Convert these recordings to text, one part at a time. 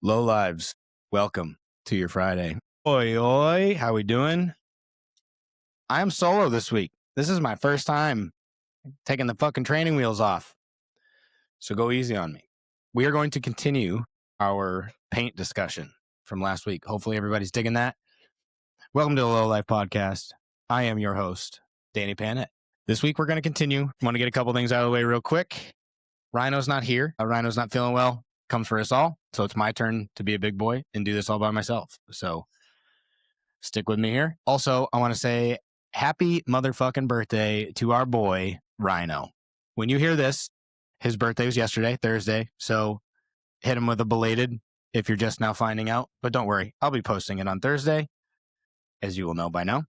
Low lives, welcome to your Friday. Oi, oi, how we doing? I'm solo this week. This is my first time taking the fucking training wheels off. So go easy on me. We are going to continue our paint discussion from last week. Hopefully everybody's digging that. Welcome to the Lowlife podcast. I am your host, Danny Panett. This week we're going to continue. I want to get a couple things out of the way real quick. Rhino's not here. Rhino's not feeling well. Comes for us all. So it's my turn to be a big boy and do this all by myself. So stick with me here. Also, I want to say happy motherfucking birthday to our boy, Rhino. When you hear this, his birthday was yesterday, Thursday. So hit him with a belated if you're just now finding out. But don't worry, I'll be posting it on Thursday, as you will know by now.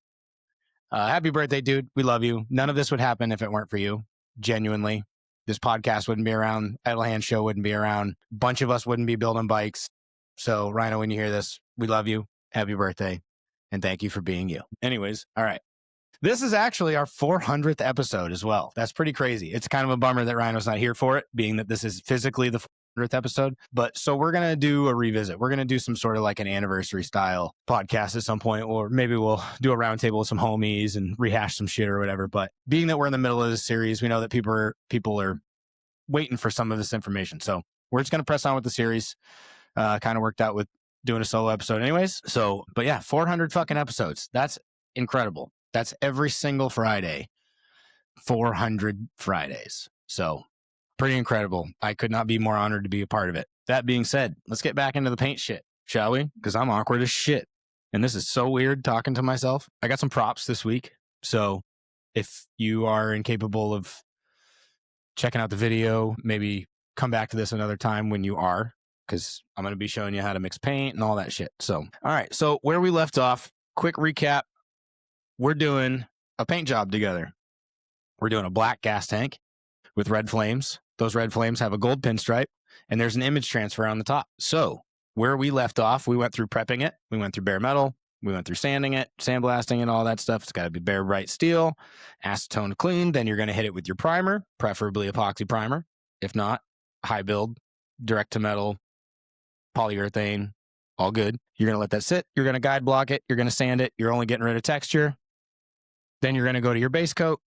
Happy birthday, dude. We love you. None of this would happen if it weren't for you. Genuinely. This podcast wouldn't be around. Idle Hand Show wouldn't be around. A bunch of us wouldn't be building bikes. So, Rhino, when you hear this, we love you. Happy birthday. And thank you for being you. Anyways, all right. This is actually our 400th episode as well. That's pretty crazy. It's kind of a bummer that Rhino's not here for it, being that this is physically the 400th episode. But so we're going to do a revisit. We're going to do some sort of like an anniversary style podcast at some point, or maybe we'll do a roundtable with some homies and rehash some shit or whatever. But being that we're in the middle of this series, we know that people are waiting for some of this information. So we're just going to press on with the series. Kind of worked out with doing a solo episode anyways. So, but yeah, 400 fucking episodes. That's incredible. That's every single Friday, 400 Fridays. So pretty incredible. I could not be more honored to be a part of it. That being said, let's get back into the paint shit, shall we? Because I'm awkward as shit. And this is so weird talking to myself. I got some props this week. So if you are incapable of checking out the video, maybe come back to this another time when you are, because I'm going to be showing you how to mix paint and all that shit. So, all right. So where we left off, quick recap. We're doing a paint job together. We're doing a black gas tank with red flames. Those red flames have a gold pinstripe, and there's an image transfer on the top. So where we left off, we went through prepping it. We went through bare metal. We went through sanding it, sandblasting and all that stuff. It's got to be bare bright steel, acetone clean. Then you're going to hit it with your primer, preferably epoxy primer. If not, high build, direct to metal, polyurethane, all good. You're going to let that sit. You're going to guide block it. You're going to sand it. You're only getting rid of texture. Then you're going to go to your base coat.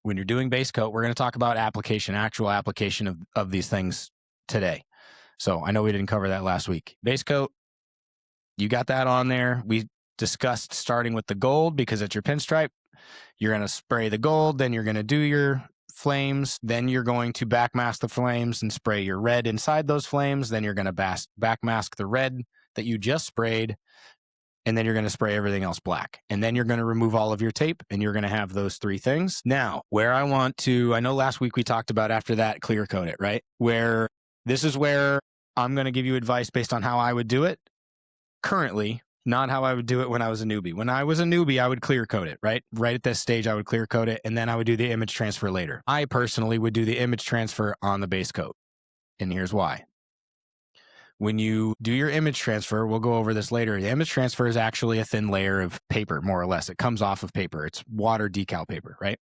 When you're doing base coat, we're going to talk about actual application of these things today. So I know we didn't cover that last week. Base coat, you got that on there. We discussed starting with the gold because it's your pinstripe. You're going to spray the gold. Then you're going to do your flames. Then you're going to backmask the flames and spray your red inside those flames. Then you're going to backmask the red that you just sprayed. And then you're going to spray everything else black. And then you're going to remove all of your tape, and you're going to have those three things. Now, I know last week we talked about after that, clear coat it, right? Where this is where I'm going to give you advice based on how I would do it currently, not how I would do it when I was a newbie. When I was a newbie, I would clear coat it, right? Right at this stage, I would clear coat it, and then I would do the image transfer later. I personally would do the image transfer on the base coat. And here's why. When you do your image transfer, we'll go over this later. The image transfer is actually a thin layer of paper, more or less. It comes off of paper. It's water decal paper, right?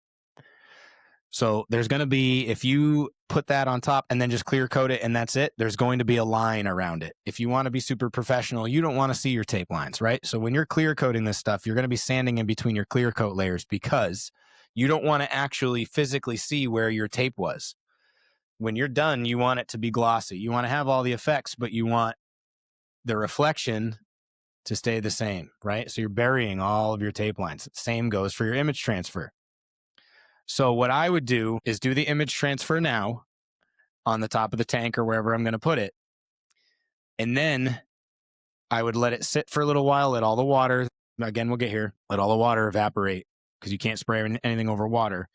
So there's going to be, if you put that on top and then just clear coat it and that's it, there's going to be a line around it. If you want to be super professional, you don't want to see your tape lines, right? So when you're clear coating this stuff, you're going to be sanding in between your clear coat layers because you don't want to actually physically see where your tape was. When you're done, you want it to be glossy. You want to have all the effects, but you want the reflection to stay the same, right? So you're burying all of your tape lines. Same goes for your image transfer. So what I would do is do the image transfer now on the top of the tank or wherever I'm going to put it. And then I would let it sit for a little while, let all the water, again, we'll get here, let all the water evaporate because you can't spray anything over water.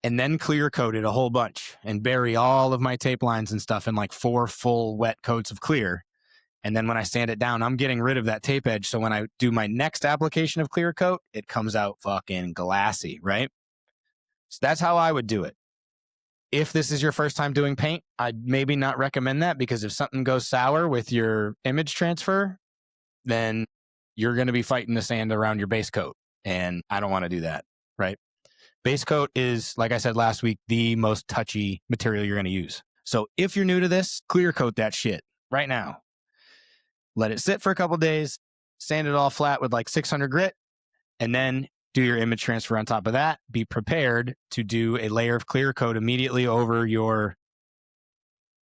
And then clear coat it a whole bunch and bury all of my tape lines and stuff in like 4 full wet coats of clear. And then when I sand it down, I'm getting rid of that tape edge. So when I do my next application of clear coat, it comes out fucking glassy, right? So that's how I would do it. If this is your first time doing paint, I'd maybe not recommend that because if something goes sour with your image transfer, then you're going to be fighting the sand around your base coat. And I don't want to do that, right? Base coat is, like I said last week, the most touchy material you're going to use. So if you're new to this, clear coat that shit right now. let it sit for a couple days, sand it all flat with like 600 grit, and then do your image transfer on top of that. Be prepared to do a layer of clear coat immediately over your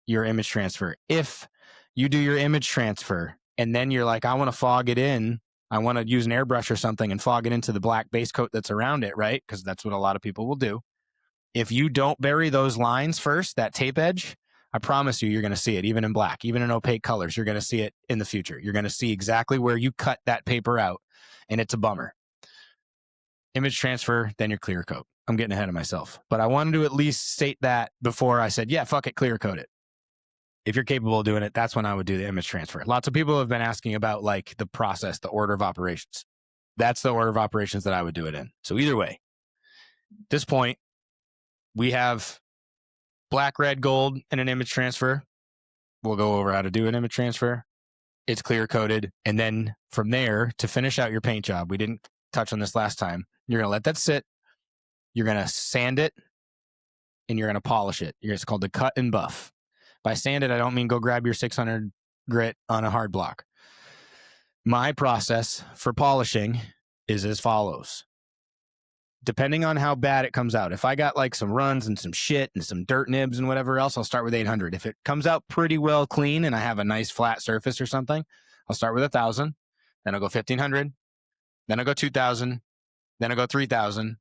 image transfer. If you do your image transfer and then you're like, I want to fog it in, I want to use an airbrush or something and fog it into the black base coat that's around it, right? Because that's what a lot of people will do. If you don't bury those lines first, that tape edge, I promise you, you're going to see it, even in black, even in opaque colors. You're going to see it in the future. You're going to see exactly where you cut that paper out, and it's a bummer. Image transfer, then your clear coat. I'm getting ahead of myself, but I wanted to at least state that before I said, yeah, fuck it, clear coat it. If you're capable of doing it, that's when I would do the image transfer. Lots of people have been asking about like the process, the order of operations. That's the order of operations that I would do it in. So either way, at this point, we have black, red, gold, and an image transfer. We'll go over how to do an image transfer. It's clear coated. And then from there, to finish out your paint job, we didn't touch on this last time. You're going to let that sit. You're going to sand it, and you're going to polish it. It's called the cut and buff. By sand it, I don't mean go grab your 600 grit on a hard block. My process for polishing is as follows. Depending on how bad it comes out. If I got like some runs and some shit and some dirt nibs and whatever else, I'll start with 800. If it comes out pretty well clean and I have a nice flat surface or something, I'll start with 1,000. Then I'll go 1,500. Then I'll go 2,000. Then I'll go 3,000.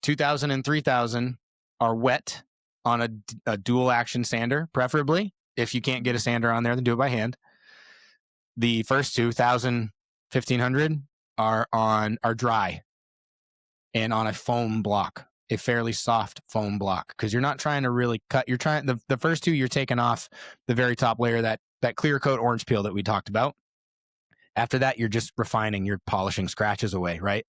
2,000 and 3,000 are wet on a dual action sander, preferably. If you can't get a sander on there, then do it by hand. The first 2,000, 1,500 are dry and on a foam block, a fairly soft foam block, because you're not trying to really cut. You're trying the first 2 you're taking off the very top layer, that clear coat orange peel that we talked about. After that, you're just refining, you're polishing scratches away, right?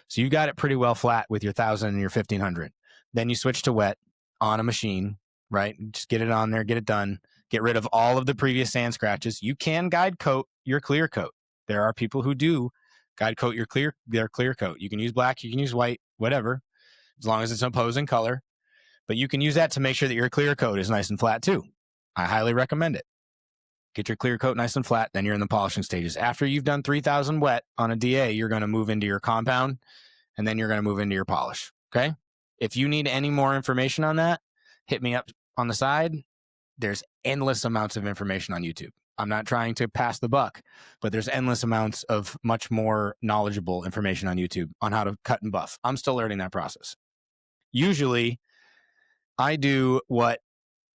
So you got it pretty well flat with your 1,000 and your 1,500. Then you switch to wet on a machine, right? Just get it on there, get it done. Get rid of all of the previous sand scratches. You can guide coat your clear coat. There are people who do guide coat their clear coat. You can use black, you can use white, whatever, as long as it's opposing color. But you can use that to make sure that your clear coat is nice and flat too. I highly recommend it. Get your clear coat nice and flat, then you're in the polishing stages. After you've done 3,000 wet on a DA, you're going to move into your compound, and then you're going to move into your polish, okay? If you need any more information on that, hit me up on the side. There's endless amounts of information on YouTube. I'm not trying to pass the buck, but there's endless amounts of much more knowledgeable information on YouTube on how to cut and buff. I'm still learning that process. Usually, I do what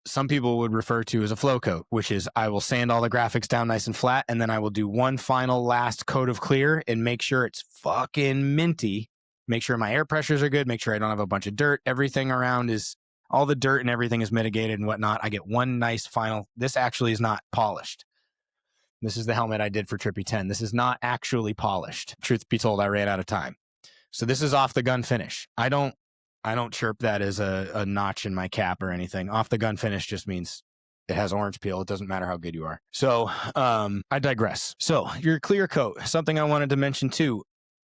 some people would refer to as a flow coat, which is I will sand all the graphics down nice and flat, and then I will do one final last coat of clear and make sure it's fucking minty. Make sure my air pressures are good. Make sure I don't have a bunch of dirt. Everything around is, all the dirt and everything is mitigated and whatnot. I get one nice final. This actually is not polished. This is the helmet I did for Trippy 10. This is not actually polished. Truth be told, I ran out of time. So this is off the gun finish. I don't chirp that as a notch in my cap or anything. Off the gun finish just means it has orange peel. It doesn't matter how good you are. So I digress. So your clear coat, something I wanted to mention too.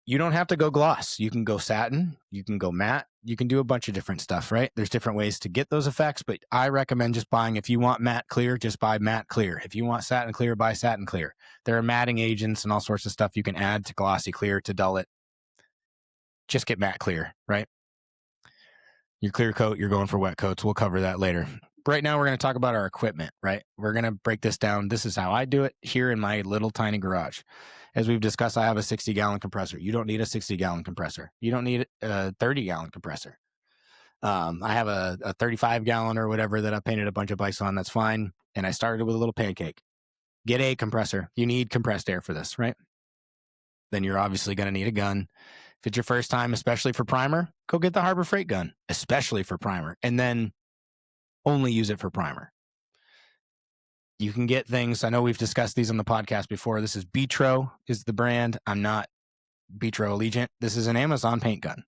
You don't have to go gloss. You can go satin. You can go matte. You can do a bunch of different stuff, right? There's different ways to get those effects, but I recommend just buying, if you want matte clear, just buy matte clear. If you want satin clear, buy satin clear. There are matting agents and all sorts of stuff you can add to glossy clear to dull it. Just get matte clear, right? Your clear coat, you're going for wet coats. We'll cover that later. Right now, we're going to talk about our equipment, right? We're going to break this down. This is how I do it here in my little tiny garage. As we've discussed, I have a 60-gallon compressor. You don't need a 60-gallon compressor. You don't need a 30-gallon compressor. I have a 35-gallon or whatever that I painted a bunch of bikes on. That's fine. And I started with a little pancake. Get a compressor. You need compressed air for this, right? Then you're obviously going to need a gun. If it's your first time, especially for primer, go get the Harbor Freight gun, especially for primer. And then only use it for primer. You can get things. I know we've discussed these on the podcast before. This is Betro is the brand. I'm not Betro Allegiant. This is an Amazon paint gun.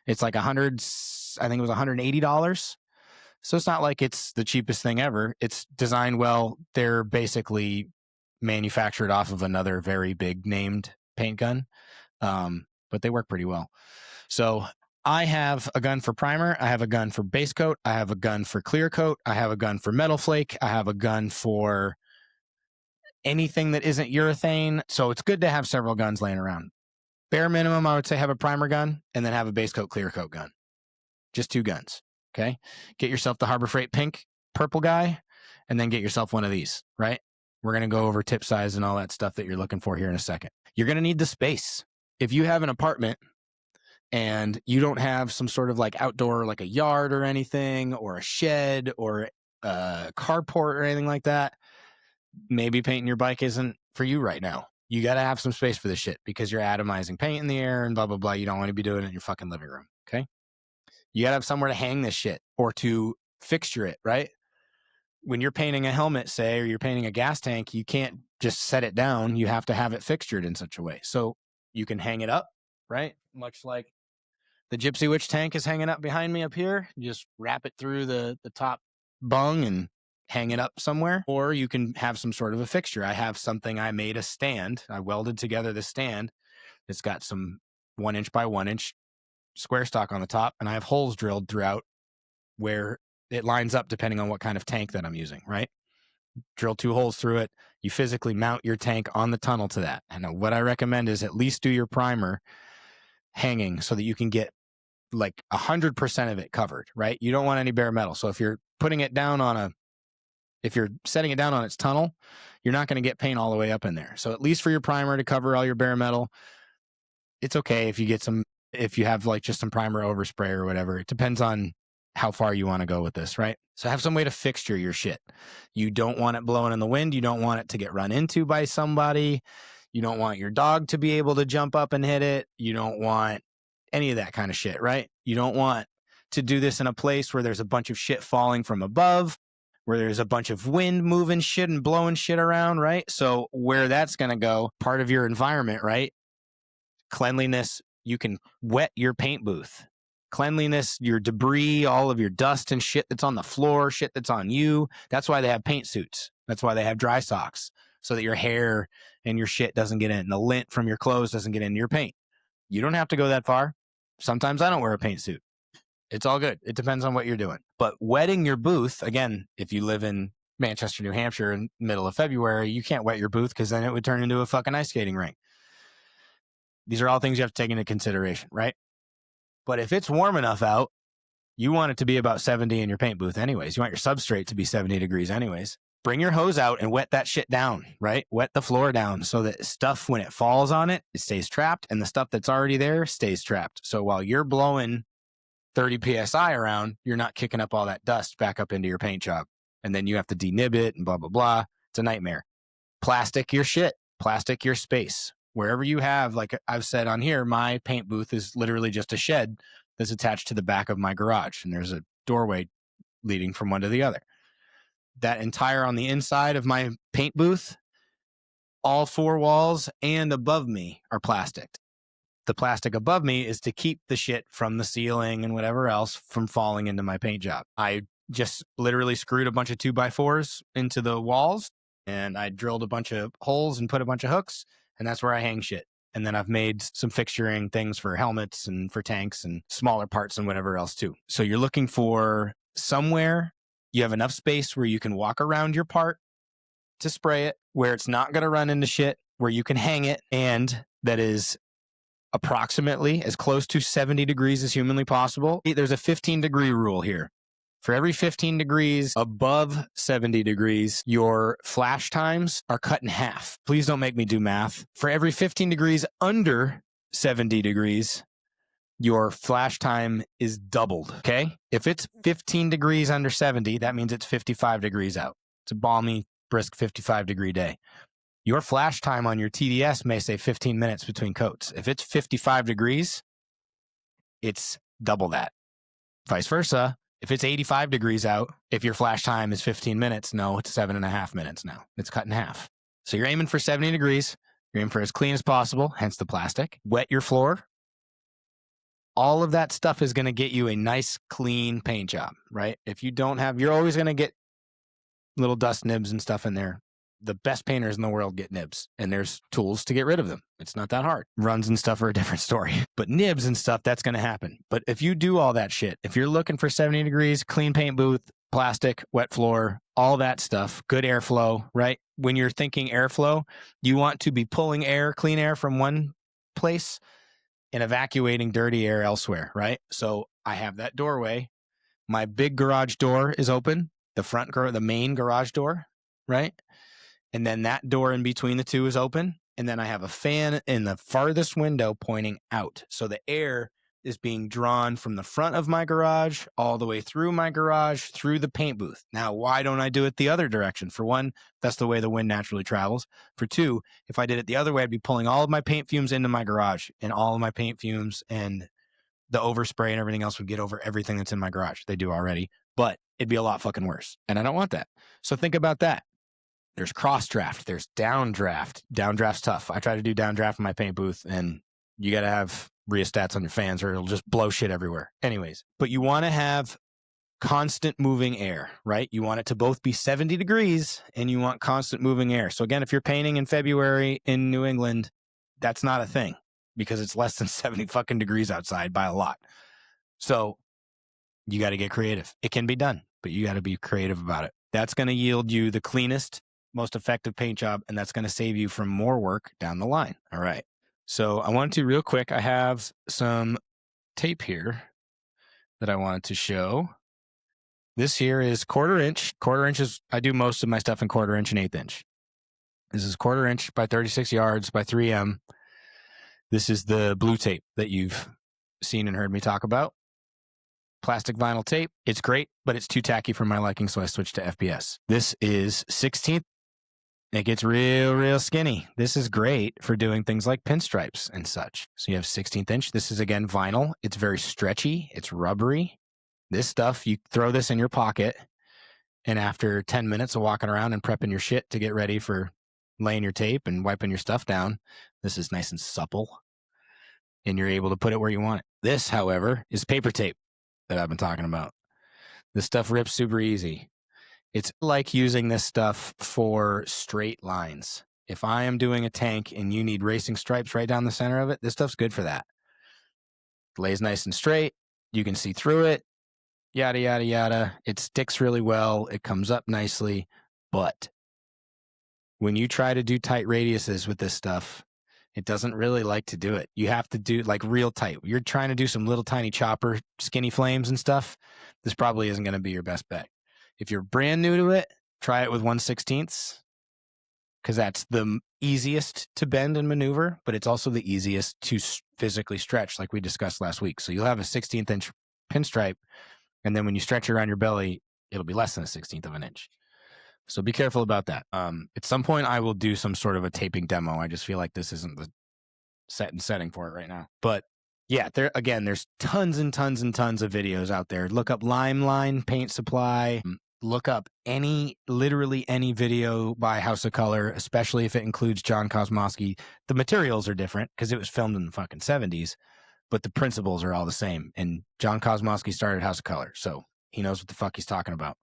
It's like I think it was $180. So it's not like it's the cheapest thing ever. It's designed well. They're basically manufactured off of another very big named paint gun. But they work pretty well. So I have a gun for primer. I have a gun for base coat. I have a gun for clear coat. I have a gun for metal flake. I have a gun for anything that isn't urethane. So it's good to have several guns laying around. Bare minimum, I would say have a primer gun and then have a base coat, clear coat gun. Just 2 guns. Okay. Get yourself the Harbor Freight pink, purple guy, and then get yourself one of these, right? We're going to go over tip size and all that stuff that you're looking for here in a second. You're going to need the space. If you have an apartment and you don't have some sort of like outdoor, like a yard or anything, or a shed or a carport or anything like that, maybe painting your bike isn't for you right now. You got to have some space for this shit because you're atomizing paint in the air and blah, blah, blah. You don't want to be doing it in your fucking living room. Okay. You got to have somewhere to hang this shit or to fixture it, right? When you're painting a helmet, say, or you're painting a gas tank, you can't just set it down. You have to have it fixtured in such a way. So you can hang it up, right? Much like the Gypsy Witch tank is hanging up behind me up here. You just wrap it through the top bung and hang it up somewhere. Or you can have some sort of a fixture. I have something, I made a stand. I welded together the stand. It's got some 1 inch by 1 inch square stock on the top, and I have holes drilled throughout where it lines up depending on what kind of tank that I'm using, right? Drill 2 holes through it. You physically mount your tank on the tunnel to that. And what I recommend is at least do your primer hanging so that you can get like 100% of it covered, right? You don't want any bare metal. So if you're putting it down on if you're setting it down on its tunnel, you're not going to get paint all the way up in there. So at least for your primer to cover all your bare metal, it's okay if you have like just some primer overspray or whatever. It depends on how far you want to go with this, right? So have some way to fixture your shit. You don't want it blowing in the wind. You don't want it to get run into by somebody. You don't want your dog to be able to jump up and hit it. You don't want any of that kind of shit, right? You don't want to do this in a place where there's a bunch of shit falling from above, where there's a bunch of wind moving shit and blowing shit around, right? So where that's going to go, part of your environment, right? Cleanliness, you can wet your paint booth. Cleanliness, your debris, all of your dust and shit that's on the floor, shit that's on you. That's why they have paint suits. That's why they have dry socks, so that your hair and your shit doesn't get in. The lint from your clothes doesn't get into your paint. You don't have to go that far. Sometimes I don't wear a paint suit. It's all good. It depends on what you're doing. But wetting your booth, again, if you live in Manchester, New Hampshire in the middle of February, you can't wet your booth because then it would turn into a fucking ice skating rink. These are all things you have to take into consideration, right? But if it's warm enough out, you want it to be about 70 in your paint booth anyways. You want your substrate to be 70 degrees anyways. Bring your hose out and wet that shit down, right? Wet the floor down so that stuff, when it falls on it, it stays trapped, and the stuff that's already there stays trapped. So while you're blowing 30 PSI around, you're not kicking up all that dust back up into your paint job. And then you have to denib it and blah, blah, blah. It's a nightmare. Plastic your shit. Plastic your space. Wherever you have, like I've said on here, my paint booth is literally just a shed that's attached to the back of my garage. And there's a doorway leading from one to the other. That entire on the inside of my paint booth, all 4 walls and above me are plastic. The plastic above me is to keep the shit from the ceiling and whatever else from falling into my paint job. I just literally screwed a bunch of 2x4s into the walls, and I drilled a bunch of holes and put a bunch of hooks, and that's where I hang shit. And then I've made some fixturing things for helmets and for tanks and smaller parts and whatever else too. So you're looking for somewhere you have enough space where you can walk around your part to spray it, where it's not going to run into shit, where you can hang it, and that is approximately as close to 70 degrees as humanly possible. There's a 15-degree rule here. For every 15 degrees above 70 degrees, your flash times are cut in half. Please don't make me do math. For every 15 degrees under 70 degrees, your flash time is doubled, okay? If it's 15 degrees under 70, that means it's 55 degrees out. It's a balmy, brisk 55-degree day. Your flash time on your TDS may say 15 minutes between coats. If it's 55 degrees, it's double that. Vice versa. If it's 85 degrees out, if your flash time is 15 minutes, no, it's 7.5 minutes now. It's cut in half. So you're aiming for 70 degrees. You're aiming for as clean as possible, hence the plastic. Wet your floor. All of that stuff is going to get you a nice, clean paint job, right? If you don't have, you're always going to get little dust nibs and stuff in there. The best painters in the world get nibs, and there's tools to get rid of them. It's not that hard. Runs and stuff are a different story, but nibs and stuff, that's going to happen. But if you do all that shit, if you're looking for 70 degrees, clean paint booth, plastic, wet floor, all that stuff, good airflow, right? when you're thinking airflow, you want to be pulling air, clean air from one place and evacuating dirty air elsewhere, right? So I have that doorway. My big garage door is open, the main garage door, right? And then that door in between the two is open. And then I have a fan in the farthest window pointing out. So the air is being drawn from the front of my garage all the way through my garage, through the paint booth. Now, why don't I do it the other direction? For one, that's the way the wind naturally travels. For two, if I did it the other way, I'd be pulling all of my paint fumes into my garage, and all of my paint fumes and the overspray and everything else would get over everything that's in my garage. They do already, but it'd be a lot fucking worse. And I don't want that. So think about that. There's cross draft. There's downdraft. Downdraft's tough. I try to do downdraft in my paint booth, and you got to have rheostats on your fans or it'll just blow shit everywhere. Anyways, but you want to have constant moving air, right? You want it to both be 70 degrees and you want constant moving air. So again, if you're painting in February in New England, that's not a thing because it's less than 70 fucking degrees outside by a lot. So you got to get creative. It can be done, but you got to be creative about it. That's going to yield you the cleanest, most effective paint job, and that's going to save you from more work down the line. All right. So I wanted to real quick, I have some tape here that I wanted to show. This here is quarter inch. Quarter inch is, I do most of my stuff in quarter inch and eighth inch. This is quarter inch by 36 yards by 3M. This is the blue tape that you've seen and heard me talk about. Plastic vinyl tape. It's great, but it's too tacky for my liking, so I switched to FPS. This is 16th. It gets real skinny. This is great for doing things like pinstripes and such. So you have 16th inch. This is, again, vinyl. It's very stretchy. It's rubbery. This stuff, you throw this in your pocket, and after 10 minutes of walking around and prepping your shit to get ready for laying your tape and wiping your stuff down, this is nice and supple, and you're able to put it where you want it. This, however, is paper tape that I've been talking about. This stuff rips super easy. It's like using this stuff for straight lines. If I am doing a tank and you need racing stripes right down the center of it, this stuff's good for that. It lays nice and straight. You can see through it. Yada, yada, yada. It sticks really well. It comes up nicely. But when you try to do tight radiuses with this stuff, it doesn't really like to do it. You have to do like real tight. You're trying to do some little tiny chopper, skinny flames and stuff. This probably isn't going to be your best bet. If you're brand new to it, try it with 1/16 because that's the easiest to bend and maneuver, but it's also the easiest to physically stretch like we discussed last week. So you'll have a 16th inch pinstripe, and then when you stretch around your belly, it'll be less than a 16th of an inch. So be careful about that. At some point, I will do some sort of a taping demo. I just feel like this isn't the setting for it right now. But yeah, there's tons and tons and tons of videos out there. Look up Limeline Paint Supply. Look up literally any video by House of Color, especially if it includes John Kosmosky. The materials are different because it was filmed in the fucking 70s, but the principles are all the same. And John Kosmosky started House of Color, so he knows what the fuck he's talking about.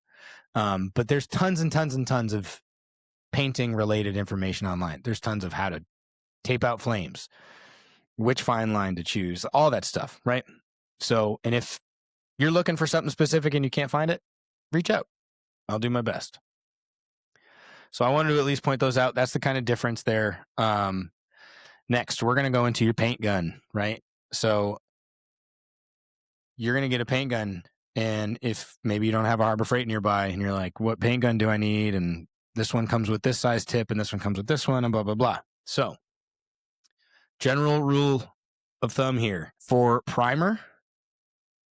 But there's tons and tons and tons of painting related information online. There's tons of how to tape out flames, which fine line to choose, all that stuff, right? So, and if you're looking for something specific and you can't find it, reach out. I'll do my best. So I wanted to at least point those out. That's the kind of difference there. Next, we're going to go into your paint gun, right? So you're going to get a paint gun. And if maybe you don't have a Harbor Freight nearby and you're like, what paint gun do I need? And this one comes with this size tip and this one comes with this one and blah, blah, blah. So general rule of thumb here for primer,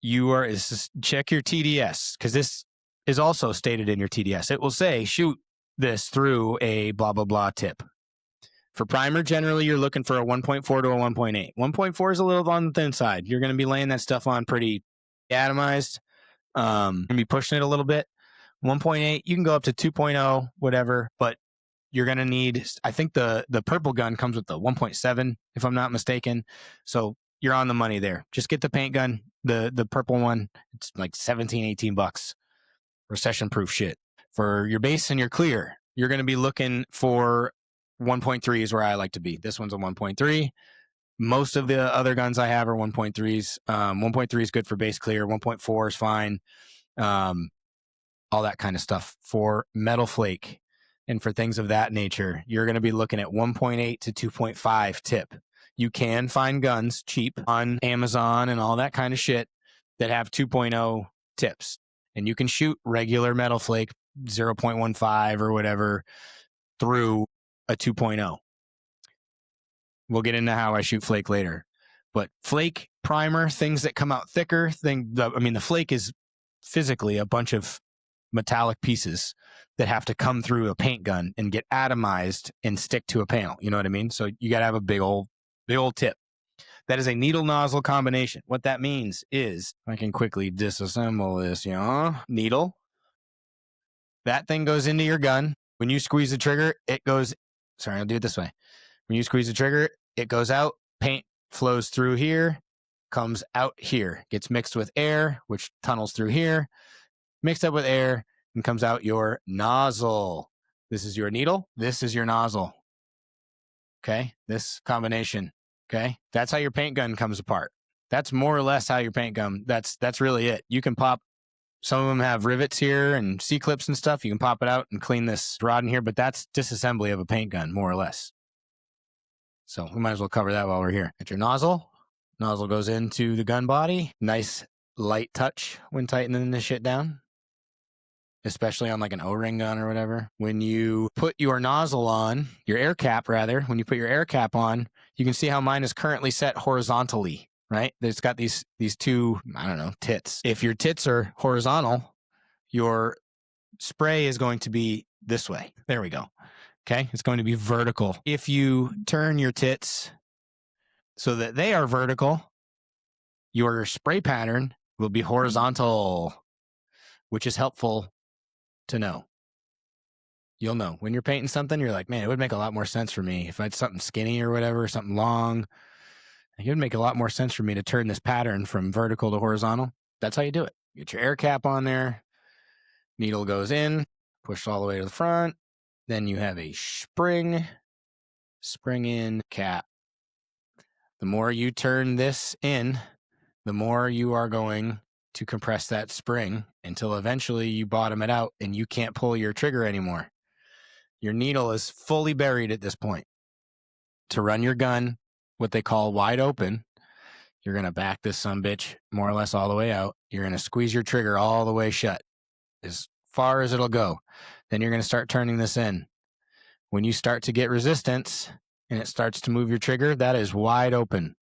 check your TDS because this is also stated in your TDS. It will say, shoot this through a blah, blah, blah tip. For primer, generally, you're looking for a 1.4 to a 1.8. 1.4 is a little on the thin side. You're going to be laying that stuff on pretty atomized. And be pushing it a little bit. 1.8, you can go up to 2.0, whatever, but you're going to need, I think the purple gun comes with the 1.7, if I'm not mistaken. So you're on the money there. Just get the paint gun, the purple one. It's like $17-18. Recession proof shit. For your base and your clear, you're going to be looking for 1.3 is where I like to be. This one's a 1.3. Most of the other guns I have are 1.3s. 1.3 is good for base clear. 1.4 is fine. All that kind of stuff. For metal flake, and for things of that nature, you're going to be looking at 1.8 to 2.5 tip. You can find guns cheap on Amazon and all that kind of shit that have 2.0 tips. And you can shoot regular metal flake 0.15 or whatever through a 2.0. We'll get into how I shoot flake later. But flake, primer, things that come out thicker, the flake is physically a bunch of metallic pieces that have to come through a paint gun and get atomized and stick to a panel. You know what I mean? So you got to have a big old tip. That is a needle nozzle combination. What that means is, I can quickly disassemble this, needle. That thing goes into your gun. When you squeeze the trigger, I'll do it this way. When you squeeze the trigger, it goes out, paint flows through here, comes out here, gets mixed with air, which tunnels through here, mixed up with air, and comes out your nozzle. This is your needle. This is your nozzle. Okay? This combination. Okay? That's how your paint gun comes apart. That's more or less how your paint gun, that's really it. You can pop, some of them have rivets here and C-clips and stuff. You can pop it out and clean this rod in here, but that's disassembly of a paint gun, more or less. So we might as well cover that while we're here. At your nozzle. Nozzle goes into the gun body. Nice light touch when tightening this shit down, especially on like an O-ring gun or whatever. When you put your nozzle on, your air cap rather, when you put your air cap on, you can see how mine is currently set horizontally, right? It's got these two, tits. If your tits are horizontal, your spray is going to be this way. There we go. Okay, it's going to be vertical. If you turn your tits so that they are vertical, your spray pattern will be horizontal, which is helpful to know. You'll know. When you're painting something, you're like, man, it would make a lot more sense for me if I had something skinny or whatever, something long. It would make a lot more sense for me to turn this pattern from vertical to horizontal. That's how you do it. Get your air cap on there. Needle goes in, pushed all the way to the front. Then you have a spring in cap. The more you turn this in, the more you are going to compress that spring until eventually you bottom it out and you can't pull your trigger anymore. Your needle is fully buried at this point. To run your gun, what they call wide open, you're going to back this sumbitch more or less all the way out. You're going to squeeze your trigger all the way shut, as far as it'll go. Then you're going to start turning this in. When you start to get resistance and it starts to move your trigger, that is wide open.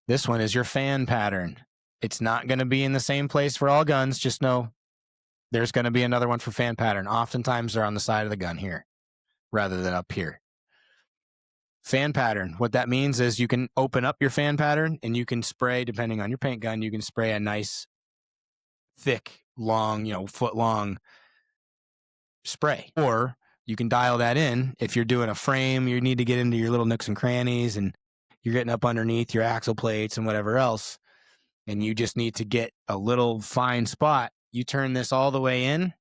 This one is your fan pattern. It's not going to be in the same place for all guns. Just know there's going to be another one for fan pattern. Oftentimes they're on the side of the gun here rather than up here. Fan pattern. What that means is you can open up your fan pattern and you can spray, depending on your paint gun, you can spray a nice, thick, long, foot long spray. Or you can dial that in. If you're doing a frame, you need to get into your little nooks and crannies and you're getting up underneath your axle plates and whatever else, and you just need to get a little fine spot. You turn this all the way in,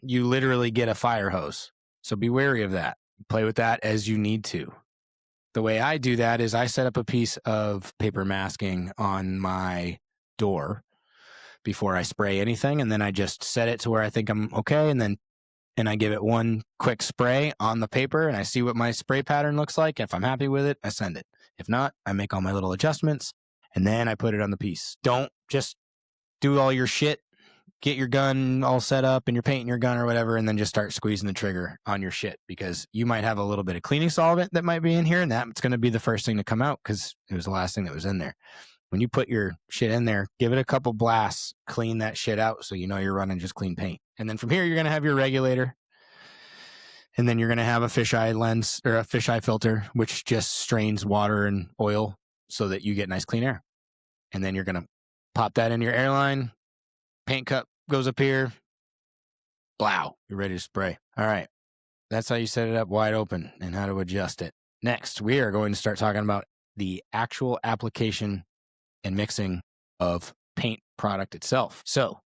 you literally get a fire hose. So be wary of that. Play with that as you need to. The way I do that is I set up a piece of paper masking on my door before I spray anything, and then I just set it to where I think I'm okay, and I give it one quick spray on the paper, and I see what my spray pattern looks like. If I'm happy with it, I send it. If not, I make all my little adjustments, and then I put it on the piece. Don't just do all your shit, get your gun all set up, and you're painting your gun or whatever, and then just start squeezing the trigger on your shit, because you might have a little bit of cleaning solvent that might be in here, and that's going to be the first thing to come out because it was the last thing that was in there. When you put your shit in there, give it a couple blasts, clean that shit out so you know you're running just clean paint. And then from here, you're going to have your regulator. And then you're going to have a fisheye lens or a fisheye filter, which just strains water and oil so that you get nice clean air. And then you're going to pop that in your airline. Paint cup goes up here. Blow. You're ready to spray. All right. That's how you set it up wide open and how to adjust it. Next, we are going to start talking about the actual application and mixing of paint product itself. So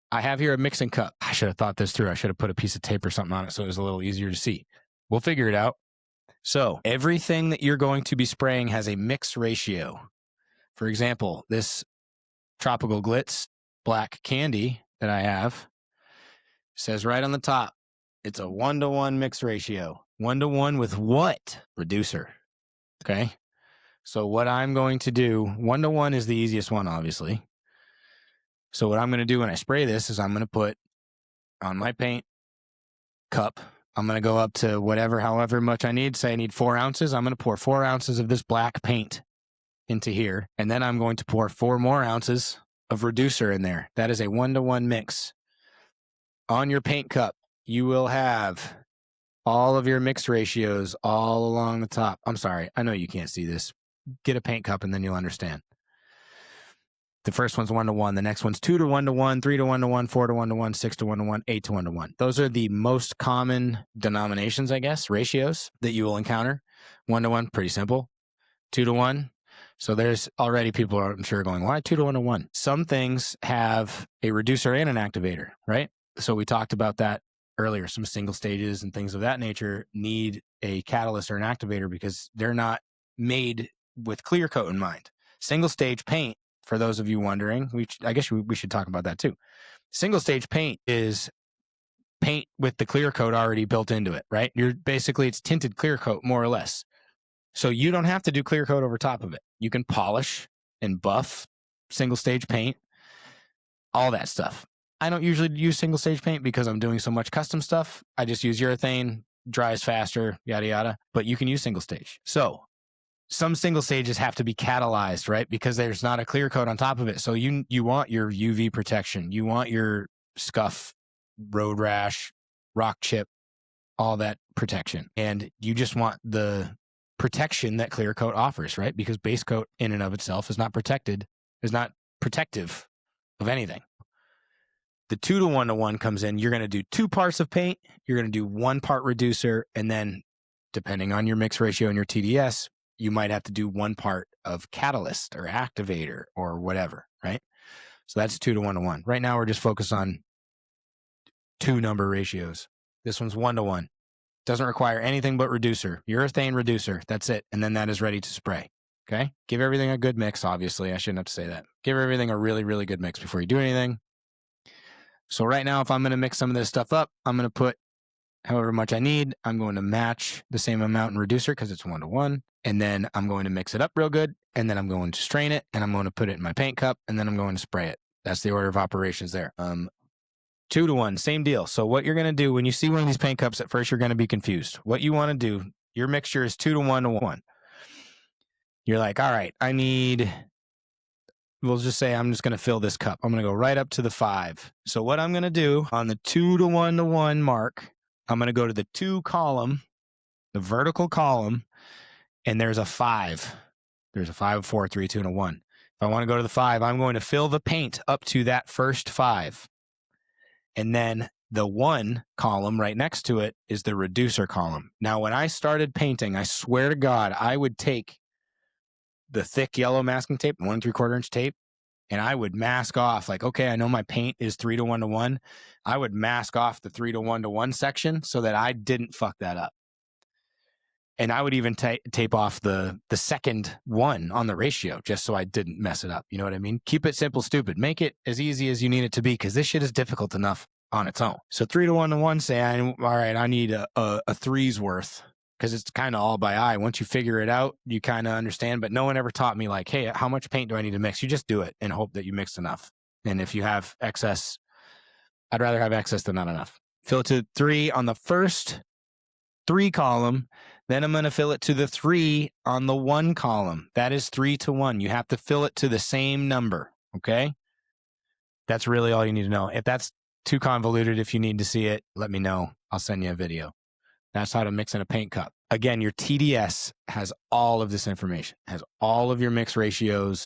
I have here a mixing cup. I should have thought this through. I should have put a piece of tape or something on it so it was a little easier to see. We'll figure it out. So everything that you're going to be spraying has a mix ratio. For example, this Tropical Glitz black candy that I have says right on the top, It's a 1-to-1 mix ratio. 1-to-1 with what? Reducer. Okay. So what I'm going to do, 1-to-1 is the easiest one, obviously. So what I'm going to do when I spray this is I'm going to put on my paint cup, I'm going to go up to however much I need. Say I need 4 ounces. I'm going to pour 4 ounces of this black paint into here. And then I'm going to pour 4 more ounces of reducer in there. That is a 1-to-1 mix. On your paint cup, you will have all of your mix ratios all along the top. I'm sorry. I know you can't see this. Get a paint cup and then you'll understand. The first one's 1-to-1. The next one's 2-to-1-to-1, 3-to-1-to-1, 4-to-1-to-1, 6-to-1-to-1, 8-to-1-to-1. Those are the most common denominations, I guess, ratios that you will encounter. 1-to-1, pretty simple. 2-to-1. So there's already people, I'm sure, going, why 2-to-1-to-1? Some things have a reducer and an activator, right? So we talked about that earlier. Some single stages and things of that nature need a catalyst or an activator because they're not made with clear coat in mind. Single stage paint, for those of you wondering, I guess we should talk about that too. Single stage paint is paint with the clear coat already built into it, right? It's tinted clear coat, more or less. So you don't have to do clear coat over top of it. You can polish and buff single stage paint, all that stuff. I don't usually use single stage paint because I'm doing so much custom stuff. I just use urethane, dries faster, yada, yada. But you can use single stage. So some single stages have to be catalyzed, right? Because there's not a clear coat on top of it. So you want your UV protection. You want your scuff, road rash, rock chip, all that protection. And you just want the protection that clear coat offers, right? Because base coat in and of itself is not protective of anything. The 2-to-1-to-1 comes in. You're going to do 2 parts of paint. You're going to do 1 part reducer. And then depending on your mix ratio and your TDS, you might have to do 1 part of catalyst or activator or whatever, right? So that's 2-to-1-to-1. Right now, we're just focused on 2 number ratios. This one's 1-to-1. Doesn't require anything but reducer. Urethane reducer. That's it. And then that is ready to spray. Okay? Give everything a good mix, obviously. I shouldn't have to say that. Give everything a really, really good mix before you do anything. So right now, if I'm going to mix some of this stuff up, I'm going to put however much I need. I'm going to match the same amount in reducer because it's 1-to-1. And then I'm going to mix it up real good. And then I'm going to strain it. And I'm going to put it in my paint cup. And then I'm going to spray it. That's the order of operations there. 2-to-1, same deal. So what you're going to do when you see one of these paint cups, at first you're going to be confused. What you want to do, your mixture is 2-to-1-to-1. You're like, all right, we'll just say I'm just going to fill this cup. I'm going to go right up to the 5. So what I'm going to do on the 2-to-1-to-1 mark, I'm going to go to the 2 column, the vertical column, and there's a 5. There's a 5, 4, 3, 2, and a 1. If I want to go to the 5, I'm going to fill the paint up to that first 5. And then the 1 column right next to it is the reducer column. Now, when I started painting, I swear to God, I would take the thick yellow masking tape, 1 3/4 inch tape, and I would mask off like, okay, I know my paint is 3-to-1-to-1. I would mask off the 3-to-1-to-1 section so that I didn't fuck that up. And I would even tape off the second 1 on the ratio just so I didn't mess it up. You know what I mean? Keep it simple, stupid. Make it as easy as you need it to be because this shit is difficult enough on its own. So 3-to-1-to-1, say, all right, I need a 3's worth because it's kind of all by eye. Once you figure it out, you kind of understand. But no one ever taught me like, hey, how much paint do I need to mix? You just do it and hope that you mix enough. And if you have excess, I'd rather have excess than not enough. Fill it to 3 on the first 3 column. Then I'm going to fill it to the 3 on the 1 column. That is 3-to-1. You have to fill it to the same number. Okay. That's really all you need to know. If that's too convoluted, if you need to see it, let me know. I'll send you a video. That's how to mix in a paint cup. Again, your TDS has all of this information, has all of your mix ratios.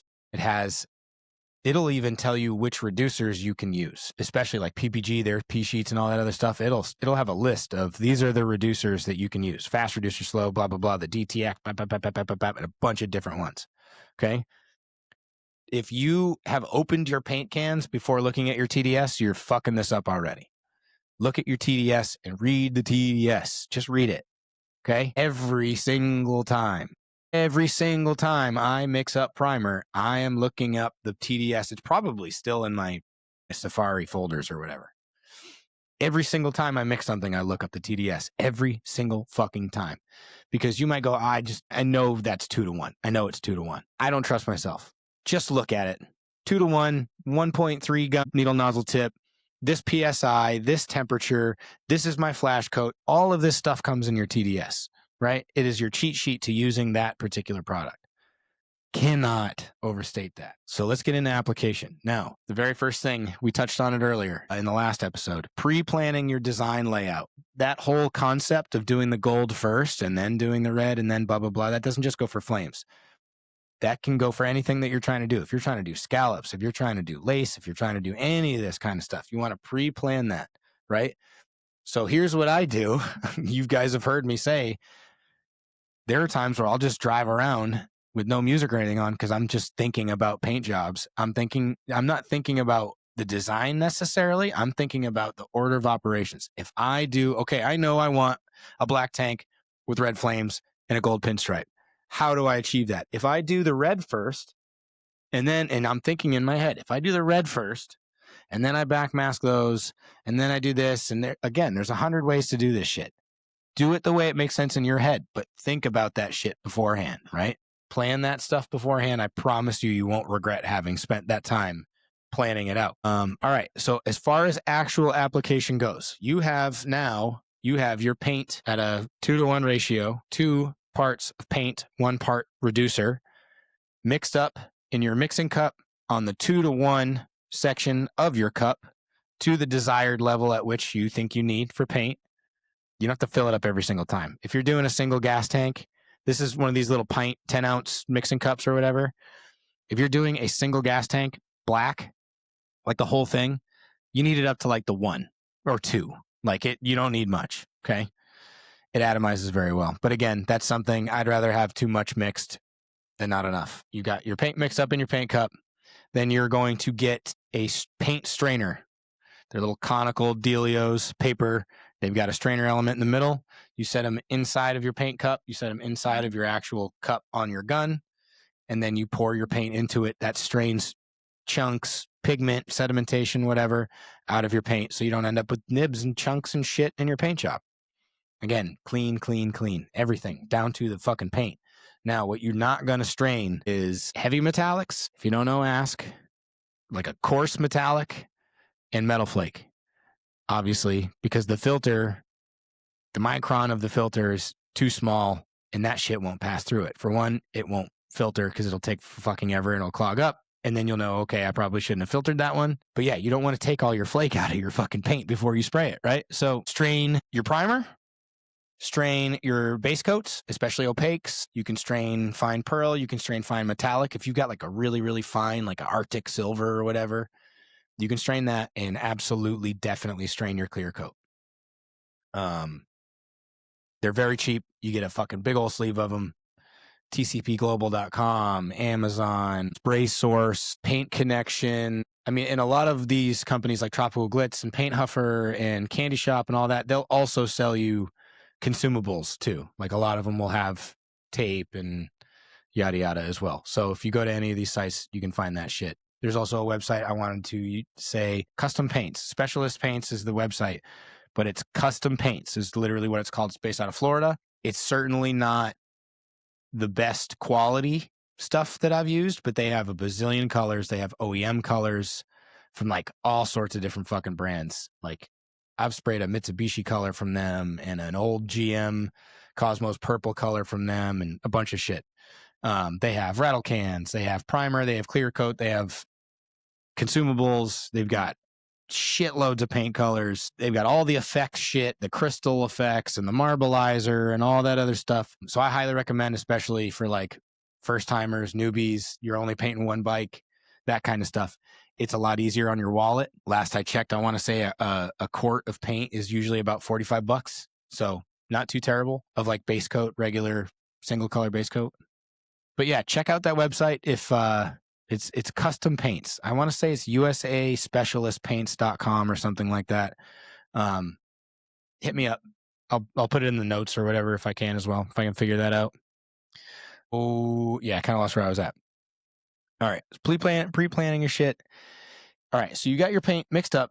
It'll even tell you which reducers you can use, especially like PPG, their P sheets and all that other stuff. It'll have a list of these are the reducers that you can use. Fast reducer, slow, blah, blah, blah, the DTX, and a bunch of different ones. Okay. If you have opened your paint cans before looking at your TDS, you're fucking this up already. Look at your TDS and read the TDS. Just read it. Okay. Every single time I mix up primer, I am looking up the TDS. It's probably still in my Safari folders or whatever. Every single time I mix something, I look up the TDS every single fucking time, because you might go, I know that's 2-to-1. I know it's 2-to-1. I don't trust myself. Just look at it. 2-to-1, 1.3 gun needle nozzle tip, this PSI, this temperature, this is my flash coat. All of this stuff comes in your TDS, right? It is your cheat sheet to using that particular product. Cannot overstate that. So let's get into application. Now, the very first thing, we touched on it earlier in the last episode, pre-planning your design layout. That whole concept of doing the gold first and then doing the red and then blah, blah, blah, that doesn't just go for flames. That can go for anything that you're trying to do. If you're trying to do scallops, if you're trying to do lace, if you're trying to do any of this kind of stuff, you want to pre-plan that, right? So here's what I do. You guys have heard me say, there are times where I'll just drive around with no music or anything on because I'm just thinking about paint jobs. I'm not thinking about the design necessarily. I'm thinking about the order of operations. If I do, okay, I know I want a black tank with red flames and a gold pinstripe. How do I achieve that? If I do the red first, and I'm thinking in my head, if I do the red first, and then I backmask those, and then I do this, and there's 100 ways to do this shit. Do it the way it makes sense in your head, but think about that shit beforehand, right? Plan that stuff beforehand. I promise you won't regret having spent that time planning it out. All right. So as far as actual application goes, you have your paint at a 2-to-1 ratio, 2 parts of paint, 1 part reducer, mixed up in your mixing cup on the 2-to-1 section of your cup to the desired level at which you think you need for paint. You don't have to fill it up every single time. If you're doing a single gas tank, this is one of these little pint 10-ounce mixing cups or whatever. If you're doing a single gas tank, black, like the whole thing, you need it up to like the 1 or 2. You don't need much, okay? It atomizes very well. But again, that's something I'd rather have too much mixed than not enough. You got your paint mixed up in your paint cup. Then you're going to get a paint strainer. They're little conical dealios, paper. They've got a strainer element in the middle. You set them inside of your paint cup. You set them inside of your actual cup on your gun. And then you pour your paint into it. That strains chunks, pigment, sedimentation, whatever, out of your paint. So you don't end up with nibs and chunks and shit in your paint job. Again, clean, clean, clean. Everything down to the fucking paint. Now, what you're not going to strain is heavy metallics. If you don't know, ask. Like a coarse metallic and metal flake. Obviously, because the micron of the filter is too small and that shit won't pass through it. For one, it won't filter because it'll take fucking ever and it'll clog up. And then you'll know, okay, I probably shouldn't have filtered that one. But yeah, you don't want to take all your flake out of your fucking paint before you spray it, right? So strain your primer, strain your base coats, especially opaques. You can strain fine pearl. You can strain fine metallic. If you've got like a really, really fine, like an Arctic silver or whatever, you can strain that and absolutely, definitely strain your clear coat. They're very cheap. You get a fucking big old sleeve of them. TCPglobal.com, Amazon, Spray Source, Paint Connection. I mean, and a lot of these companies like Tropical Glitz and Paint Huffer and Candy Shop and all that, they'll also sell you consumables too. Like a lot of them will have tape and yada yada as well. So if you go to any of these sites, you can find that shit. There's also a website I wanted to say, Custom Paints. Specialist Paints is the website, but it's Custom Paints is literally what it's called. It's based out of Florida. It's certainly not the best quality stuff that I've used, but they have a bazillion colors. They have OEM colors from like all sorts of different fucking brands. Like I've sprayed a Mitsubishi color from them and an old GM Cosmos purple color from them and a bunch of shit. They have rattle cans, they have primer, they have clear coat, they have consumables, they've got shitloads of paint colors, they've got all the effects shit, the crystal effects and the marbleizer and all that other stuff. So I highly recommend, especially for like first timers, newbies, you're only painting one bike, that kind of stuff. It's a lot easier on your wallet. Last I checked, I want to say a quart of paint is usually about $45. So not too terrible of like base coat, regular single color base coat. But yeah, check out that website if it's Custom Paints. I want to say it's USASpecialistPaints.com or something like that. Hit me up. I'll put it in the notes or whatever if I can as well, if I can figure that out. Oh, yeah, I kind of lost where I was at. All right, pre-planning your shit. All right, so you got your paint mixed up.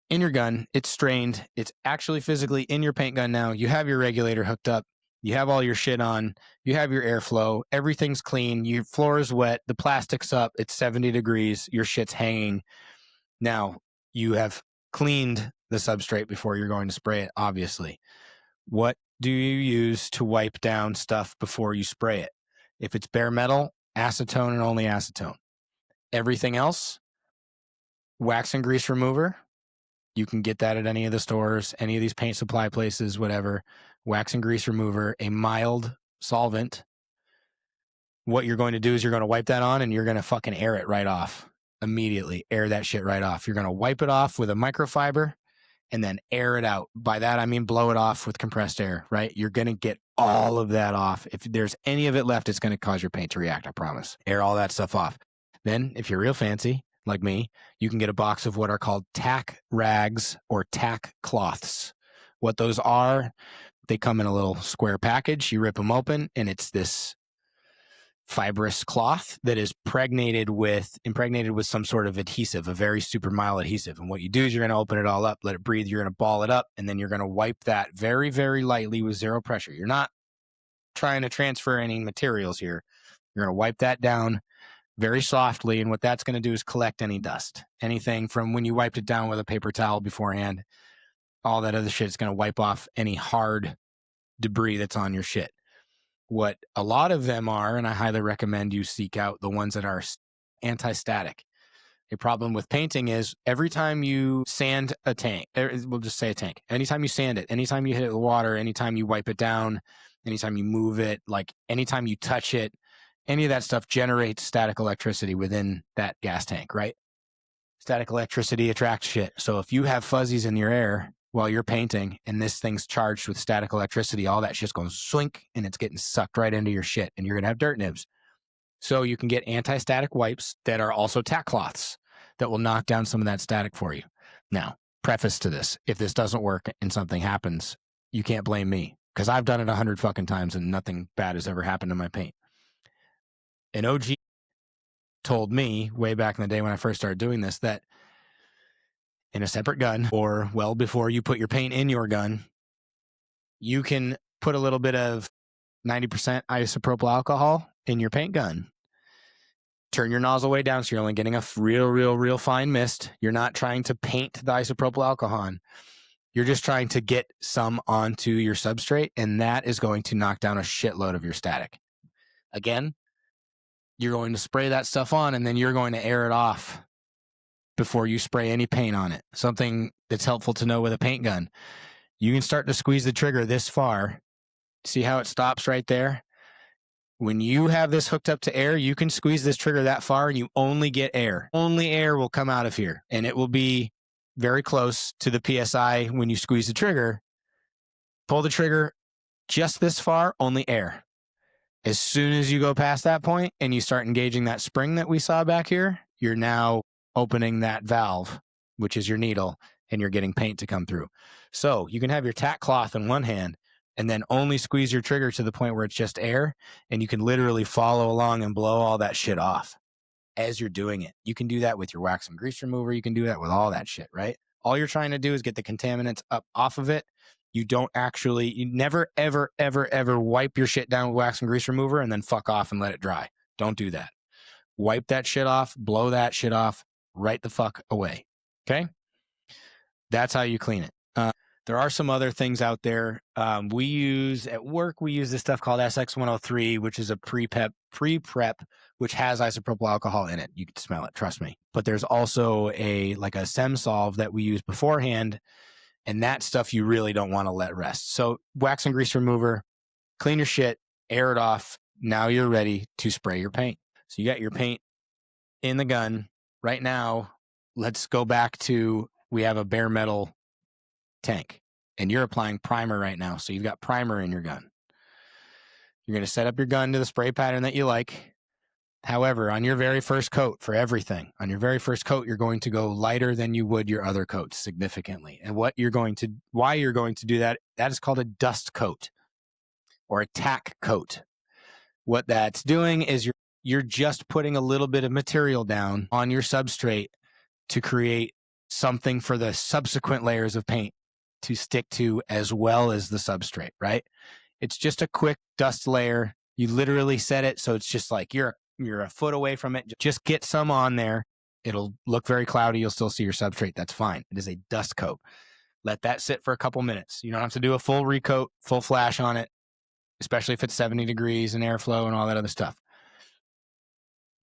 in your gun. It's strained. It's actually physically in your paint gun now. You have your regulator hooked up. You have all your shit on. You have your airflow. Everything's clean. Your floor is wet. The plastic's up. It's 70 degrees. Your shit's hanging. Now, you have cleaned the substrate before you're going to spray it, obviously. What do you use to wipe down stuff before you spray it? If it's bare metal, acetone and only acetone. Everything else, wax and grease remover. You can get that at any of the stores, any of these paint supply places, whatever. Wax and grease remover, a mild solvent. What you're going to do is you're going to wipe that on and you're going to fucking air it right off. Immediately air that shit right off. You're going to wipe it off with a microfiber and then air it out. By that, I mean blow it off with compressed air, right? You're going to get all of that off. If there's any of it left, it's going to cause your paint to react, I promise. Air all that stuff off. Then, if you're real fancy, like me, you can get a box of what are called tack rags or tack cloths. What those are, they come in a little square package. You rip them open, and it's this fibrous cloth that is impregnated with some sort of adhesive, a very super mild adhesive. And what you do is you're going to open it all up, let it breathe. You're going to ball it up, and then you're going to wipe that very, very lightly with zero pressure. You're not trying to transfer any materials here. You're going to wipe that down very softly, and what that's going to do is collect any dust, anything from when you wiped it down with a paper towel beforehand. All that other shit is going to wipe off any hard debris that's on your shit. What a lot of them are, and I highly recommend you seek out the ones that are anti-static. A problem with painting is every time you sand a tank, we'll just say a tank, anytime you sand it, anytime you hit it with water, anytime you wipe it down, anytime you move it, like anytime you touch it, any of that stuff generates static electricity within that gas tank, right? Static electricity attracts shit. So if you have fuzzies in your air while you're painting and this thing's charged with static electricity, all that shit's going swink and it's getting sucked right into your shit and you're going to have dirt nibs. So you can get anti-static wipes that are also tack cloths that will knock down some of that static for you. Now, preface to this, if this doesn't work and something happens, you can't blame me because I've done it 100 fucking times and nothing bad has ever happened to my paint. An OG told me way back in the day when I first started doing this that in a separate gun, or well before you put your paint in your gun, you can put a little bit of 90% isopropyl alcohol in your paint gun. Turn your nozzle way down so you're only getting a real fine mist. You're not trying to paint the isopropyl alcohol on. You're just trying to get some onto your substrate, and that is going to knock down a shitload of your static. Again, you're going to spray that stuff on, and then you're going to air it off before you spray any paint on it. Something that's helpful to know with a paint gun. You can start to squeeze the trigger this far. See how it stops right there? When you have this hooked up to air, you can squeeze this trigger that far and you only get air. Only air will come out of here, and it will be very close to the PSI when you squeeze the trigger. Pull the trigger just this far, only air. As soon as you go past that point and you start engaging that spring that we saw back here, you're now opening that valve, which is your needle, and you're getting paint to come through. So you can have your tack cloth in one hand and then only squeeze your trigger to the point where it's just air, and you can literally follow along and blow all that shit off as you're doing it. You can do that with your wax and grease remover. You can do that with all that shit, right? All you're trying to do is get the contaminants up off of it. You never, ever wipe your shit down with wax and grease remover and then fuck off and let it dry. Don't do that. Wipe that shit off, blow that shit off, right the fuck away. Okay? That's how you clean it. There are some other things out there. We use this stuff called SX103, which is a pre-prep, which has isopropyl alcohol in it. You can smell it, trust me. But there's also a SEM solve that we use beforehand, and that stuff you really don't want to let rest. So wax and grease remover, clean your shit, air it off. Now you're ready to spray your paint. So you got your paint in the gun. Right now, let's go back to, we have a bare metal tank, and you're applying primer right now. So you've got primer in your gun. You're going to set up your gun to the spray pattern that you like. However, on your very first coat, for everything, on your very first coat, you're going to go lighter than you would your other coats significantly. And why you're going to do that, that is called a dust coat or a tack coat. What that's doing is you're just putting a little bit of material down on your substrate to create something for the subsequent layers of paint to stick to as well as the substrate, right? It's just a quick dust layer. You literally set it so it's just like you're a foot away from it. Just get some on there. It'll look very cloudy. You'll still see your substrate. That's fine. It is a dust coat. Let that sit for a couple minutes. You don't have to do a full recoat, full flash on it, especially if it's 70 degrees and airflow and all that other stuff.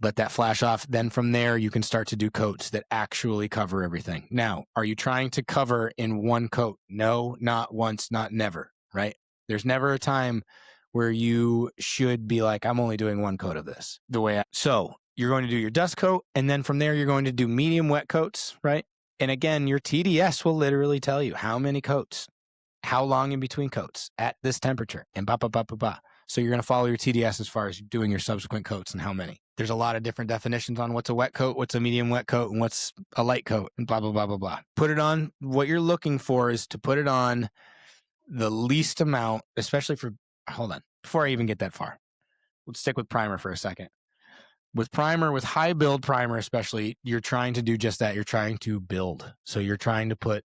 Let that flash off. Then from there, you can start to do coats that actually cover everything. Now, are you trying to cover in one coat? No, not once, not never, right? There's never a time where you should be like, I'm only doing one coat of this. So you're going to do your dust coat, and then from there, you're going to do medium wet coats, right? And again, your TDS will literally tell you how many coats, how long in between coats at this temperature, and blah, blah, blah, blah, blah. So you're going to follow your TDS as far as doing your subsequent coats and how many. There's a lot of different definitions on what's a wet coat, what's a medium wet coat, and what's a light coat, and blah, blah, blah, blah, blah. Put it on. What you're looking for is to put it on the least amount, especially for, hold on, before I even get that far. Let's stick with primer for a second. With primer, with high build primer especially, you're trying to do just that. You're trying to build. So you're trying to put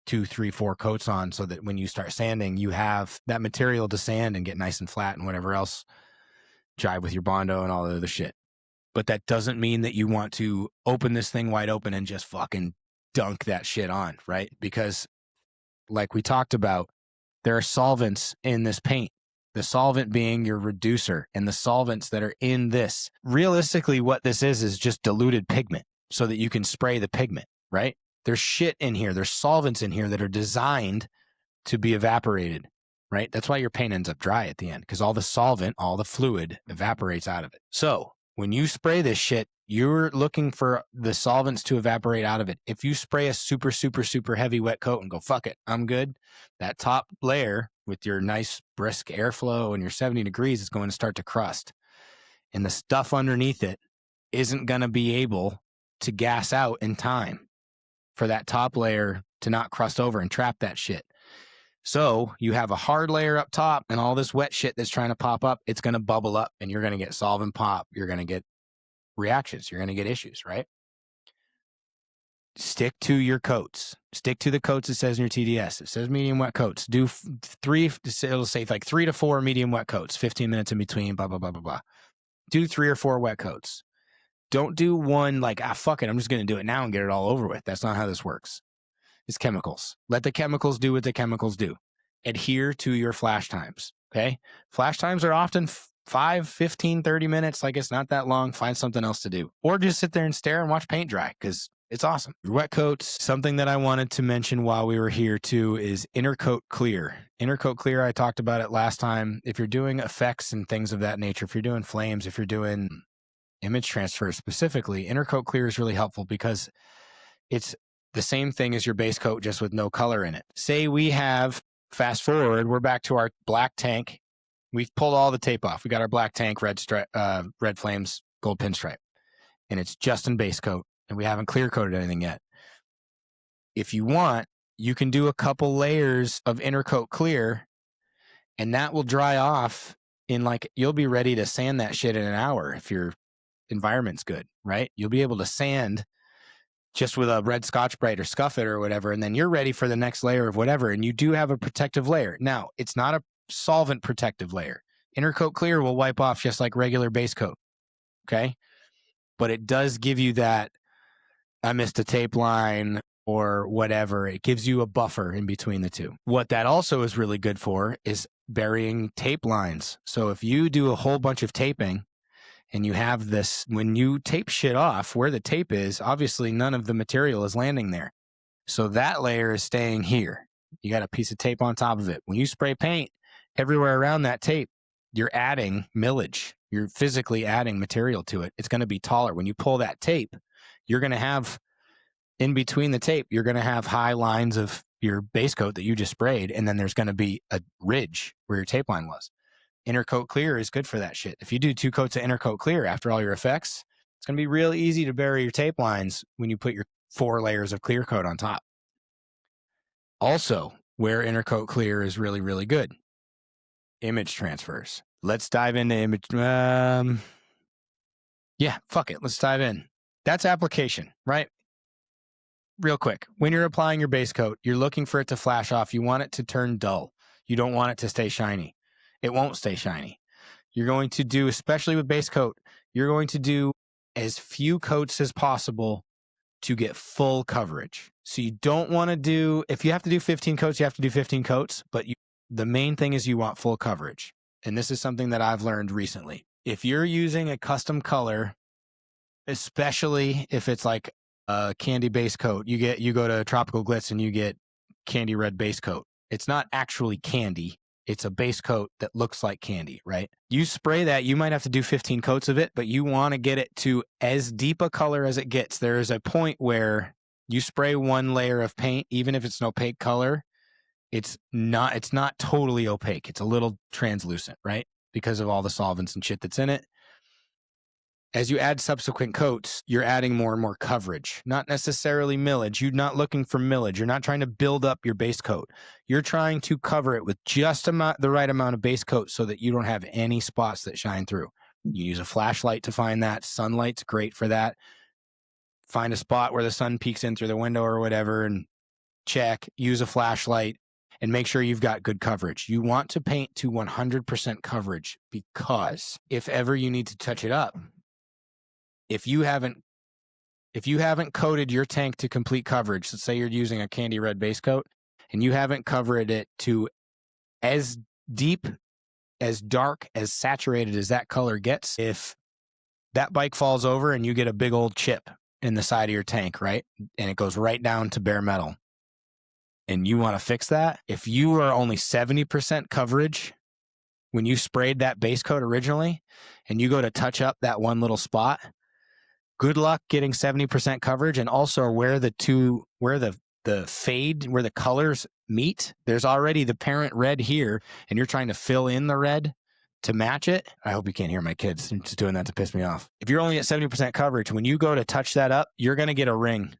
2, 3, 4 coats on so that when you start sanding, you have that material to sand and get nice and flat and whatever else, jive with your Bondo and all the other shit. But that doesn't mean that you want to open this thing wide open and just fucking dunk that shit on, right? Because like we talked about, there are solvents in this paint. The solvent being your reducer, and the solvents that are in this. Realistically, what this is just diluted pigment so that you can spray the pigment, right? There's shit in here. There's solvents in here that are designed to be evaporated, right? That's why your paint ends up dry at the end, because all the solvent, all the fluid evaporates out of it. So when you spray this shit, you're looking for the solvents to evaporate out of it. If you spray a super, super, super heavy wet coat and go, fuck it, I'm good, that top layer with your nice brisk airflow and your 70 degrees is going to start to crust. And the stuff underneath it isn't going to be able to gas out in time for that top layer to not crust over and trap that shit. So you have a hard layer up top and all this wet shit that's trying to pop up, it's going to bubble up and you're going to get solvent pop. You're going to get reactions. You're going to get issues, right? Stick to your coats. Stick to the coats it says in your TDS. It says medium wet coats. Do 3, it'll say like 3 to 4 medium wet coats, 15 minutes in between, blah, blah, blah, blah, blah. Do 3 or 4 wet coats. Don't do one like, fuck it, I'm just going to do it now and get it all over with. That's not how this works. It's chemicals. Let the chemicals do what the chemicals do. Adhere to your flash times, okay? Flash times are often 5, 15, 30 minutes. Like, it's not that long. Find something else to do. Or just sit there and stare and watch paint dry, because it's awesome. Wet coats, something that I wanted to mention while we were here too is Intercoat Clear. Intercoat Clear, I talked about it last time. If you're doing effects and things of that nature, if you're doing flames, if you're doing image transfer specifically, Intercoat Clear is really helpful because it's the same thing as your base coat, just with no color in it. Say we have, fast forward, we're back to our black tank. We've pulled all the tape off. We got our black tank, red flames, gold pinstripe, and it's just in base coat, and we haven't clear coated anything yet. If you want, you can do a couple layers of Intercoat Clear, and that will dry off in like, you'll be ready to sand that shit in an hour if your environment's good, right? You'll be able to sand just with a red Scotch-Brite or Scuff It or whatever, and then you're ready for the next layer of whatever, and you do have a protective layer. Now, it's not a solvent protective layer. Intercoat Clear will wipe off just like regular base coat, okay? But it does give you that, I missed a tape line or whatever. It gives you a buffer in between the two. What that also is really good for is burying tape lines. So if you do a whole bunch of taping, and you have this, when you tape shit off, where the tape is, obviously none of the material is landing there. So that layer is staying here. You got a piece of tape on top of it. When you spray paint everywhere around that tape, you're adding millage. You're physically adding material to it. It's going to be taller. When you pull that tape, you're going to have, in between the tape, you're going to have high lines of your base coat that you just sprayed, and then there's going to be a ridge where your tape line was. Intercoat Clear is good for that shit. If you do 2 coats of Intercoat Clear after all your effects, it's going to be real easy to bury your tape lines when you put your 4 layers of clear coat on top. Also, where Intercoat Clear is really, really good, image transfers. Let's dive into image. Yeah, fuck it. Let's dive in. That's application, right? real quick, when you're applying your base coat, you're looking for it to flash off. You want it to turn dull. You don't want it to stay shiny. It won't stay shiny. You're going to do, especially with base coat, you're going to do as few coats as possible to get full coverage. So you don't want to do, if you have to do 15 coats, you have to do 15 coats, but the main thing is you want full coverage. And this is something that I've learned recently. If you're using a custom color, especially if it's like a candy base coat, you go to Tropical Glitz and you get candy red base coat. It's not actually candy. It's a base coat that looks like candy, right? You spray that, you might have to do 15 coats of it, but you want to get it to as deep a color as it gets. There is a point where you spray one layer of paint, even if it's an opaque color, it's not totally opaque. It's a little translucent, right? Because of all the solvents and shit that's in it. As you add subsequent coats, you're adding more and more coverage, not necessarily millage. You're not looking for millage. You're not trying to build up your base coat. You're trying to cover it with just the right amount of base coat so that you don't have any spots that shine through. You use a flashlight to find that. Sunlight's great for that. Find a spot where the sun peeks in through the window or whatever and check. Use a flashlight and make sure you've got good coverage. You want to paint to 100% coverage because if ever you need to touch it up, if you haven't coated your tank to complete coverage, let's say you're using a candy red base coat and you haven't covered it to as deep, as dark, as saturated as that color gets, if that bike falls over and you get a big old chip in the side of your tank, right? And it goes right down to bare metal and you want to fix that, if you are only 70% coverage when you sprayed that base coat originally and you go to touch up that one little spot, good luck getting 70% coverage. And also where the fade, where the colors meet, there's already the parent red here and you're trying to fill in the red to match it. I hope you can't hear my kids. They're just doing that to piss me off. If you're only at 70% coverage, when you go to touch that up, you're going to get a ring.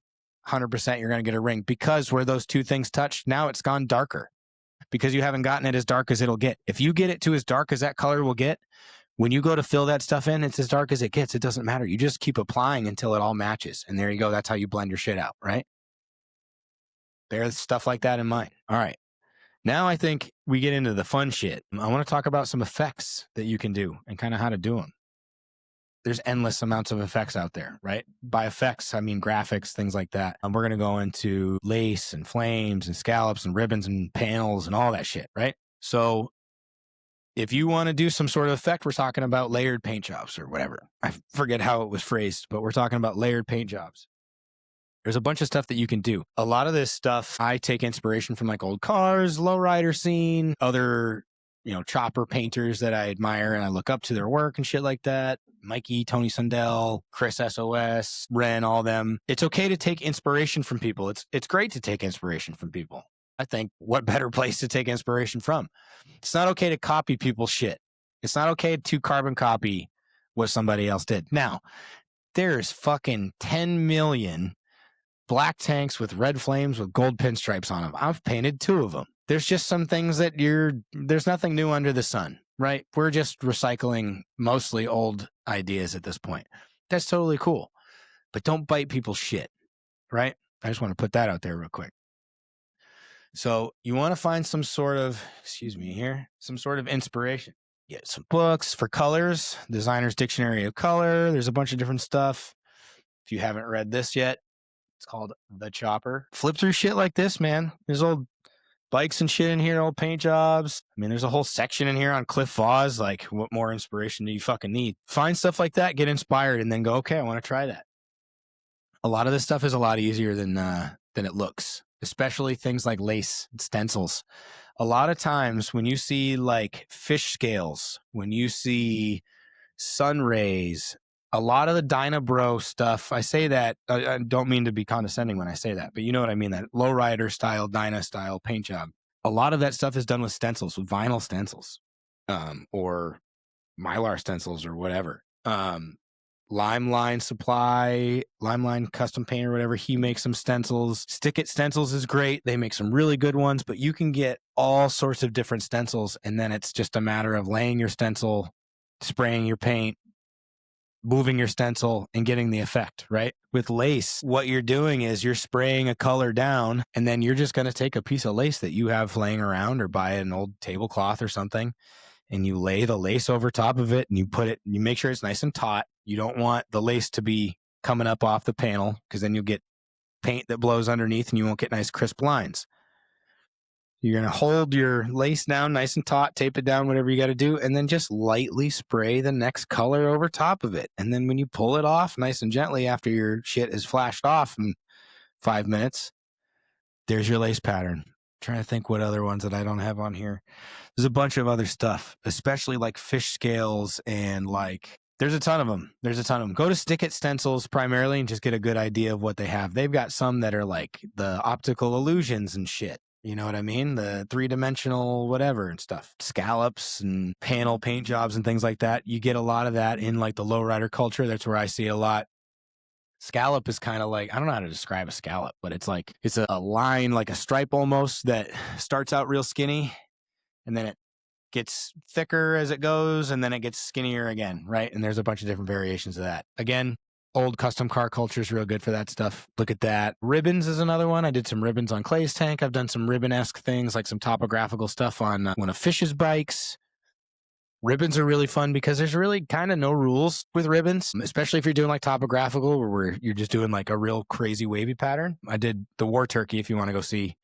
100% you're going to get a ring because where those two things touch, now it's gone darker because you haven't gotten it as dark as it'll get. If you get it to as dark as that color will get, when you go to fill that stuff in, it's as dark as it gets. It doesn't matter. You just keep applying until it all matches. And there you go. That's how you blend your shit out, right? Bear stuff like that in mind. All right. Now I think we get into the fun shit. I want to talk about some effects that you can do and kind of how to do them. There's endless amounts of effects out there, right? By effects, I mean graphics, things like that. We're going to go into lace and flames and scallops and ribbons and panels and all that shit, right? So if you want to do some sort of effect, we're talking about layered paint jobs or whatever. I forget how it was phrased, but we're talking about layered paint jobs. There's a bunch of stuff that you can do. A lot of this stuff, I take inspiration from like old cars, lowrider scene, other, chopper painters that I admire and I look up to their work and shit like that. Mikey, Tony Sundell, Chris SOS, Ren, all them. It's okay to take inspiration from people. It's great to take inspiration from people. I think what better place to take inspiration from? It's not okay to copy people's shit. It's not okay to carbon copy what somebody else did. Now, there's fucking 10 million black tanks with red flames with gold pinstripes on them. I've painted 2 of them. There's just some things that there's nothing new under the sun, right? We're just recycling mostly old ideas at this point. That's totally cool. But don't bite people's shit, right? I just want to put that out there real quick. So you want to find some sort of inspiration. Get some books for colors, Designer's Dictionary of Color. There's a bunch of different stuff. If you haven't read this yet, it's called The Chopper. Flip through shit like this, man. There's old bikes and shit in here, old paint jobs. I mean, there's a whole section in here on Cliff Voss. Like, what more inspiration do you fucking need? Find stuff like that, get inspired, and then go, okay, I want to try that. A lot of this stuff is a lot easier than it looks, especially things like lace and stencils. A lot of times when you see like fish scales, when you see sun rays, a lot of the Dynabro stuff, I say that, I don't mean to be condescending when I say that, but you know what I mean, that lowrider style, Dyna style paint job. A lot of that stuff is done with stencils, with vinyl stencils, or Mylar stencils or whatever. Limeline Custom Paint or whatever, he makes some stencils. Stick It Stencils is great. They make some really good ones, but you can get all sorts of different stencils, and then it's just a matter of laying your stencil, spraying your paint, moving your stencil and getting the effect, right? With lace, what you're doing is you're spraying a color down, and then you're just going to take a piece of lace that you have laying around or buy an old tablecloth or something, and you lay the lace over top of it, and you make sure it's nice and taut. You don't want the lace to be coming up off the panel, because then you'll get paint that blows underneath and you won't get nice crisp lines. You're going to hold your lace down nice and taut, tape it down, whatever you got to do, and then just lightly spray the next color over top of it. And then when you pull it off nice and gently after your shit is flashed off in 5 minutes, there's your lace pattern. I'm trying to think what other ones that I don't have on here. There's a bunch of other stuff, especially like fish scales and like there's a ton of them. Go to Stick It Stencils primarily and just get a good idea of what they have. They've got some that are like the optical illusions and shit. You know what I mean? The 3-dimensional whatever and stuff. Scallops and panel paint jobs and things like that. You get a lot of that in like the lowrider culture. That's where I see a lot. Scallop is kind of like, I don't know how to describe a scallop, but it's like, it's a line, like a stripe almost, that starts out real skinny and then it gets thicker as it goes and then it gets skinnier again, right? And there's a bunch of different variations of that. Again, old custom car culture is real good for that stuff. Look at that. Ribbons is another one. I did some ribbons on Clay's tank. I've done some ribbon-esque things, like some topographical stuff on one of Fish's bikes. Ribbons are really fun because there's really kind of no rules with ribbons, especially if you're doing like topographical where you're just doing like a real crazy wavy pattern. I did the War Turkey if you want to go see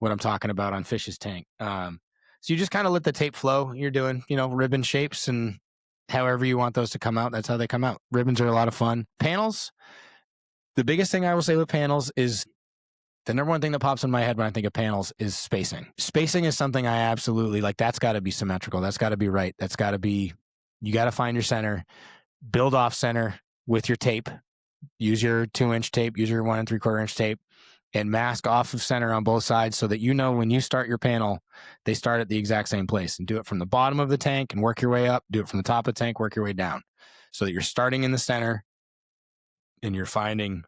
what I'm talking about on Fish's tank. So you just kind of let the tape flow. You're doing, ribbon shapes and however you want those to come out, that's how they come out. Ribbons are a lot of fun. Panels, the biggest thing I will say with panels is the number one thing that pops in my head when I think of panels is spacing. Spacing is something I absolutely like. That's got to be symmetrical. That's got to be right. That's got to be, you got to find your center, build off center with your tape. Use your 2-inch tape, use your 1 3/4-inch tape, and mask off of center on both sides so that when you start your panel, they start at the exact same place. And do it from the bottom of the tank and work your way up. Do it from the top of the tank, work your way down. So that you're starting in the center and you're finding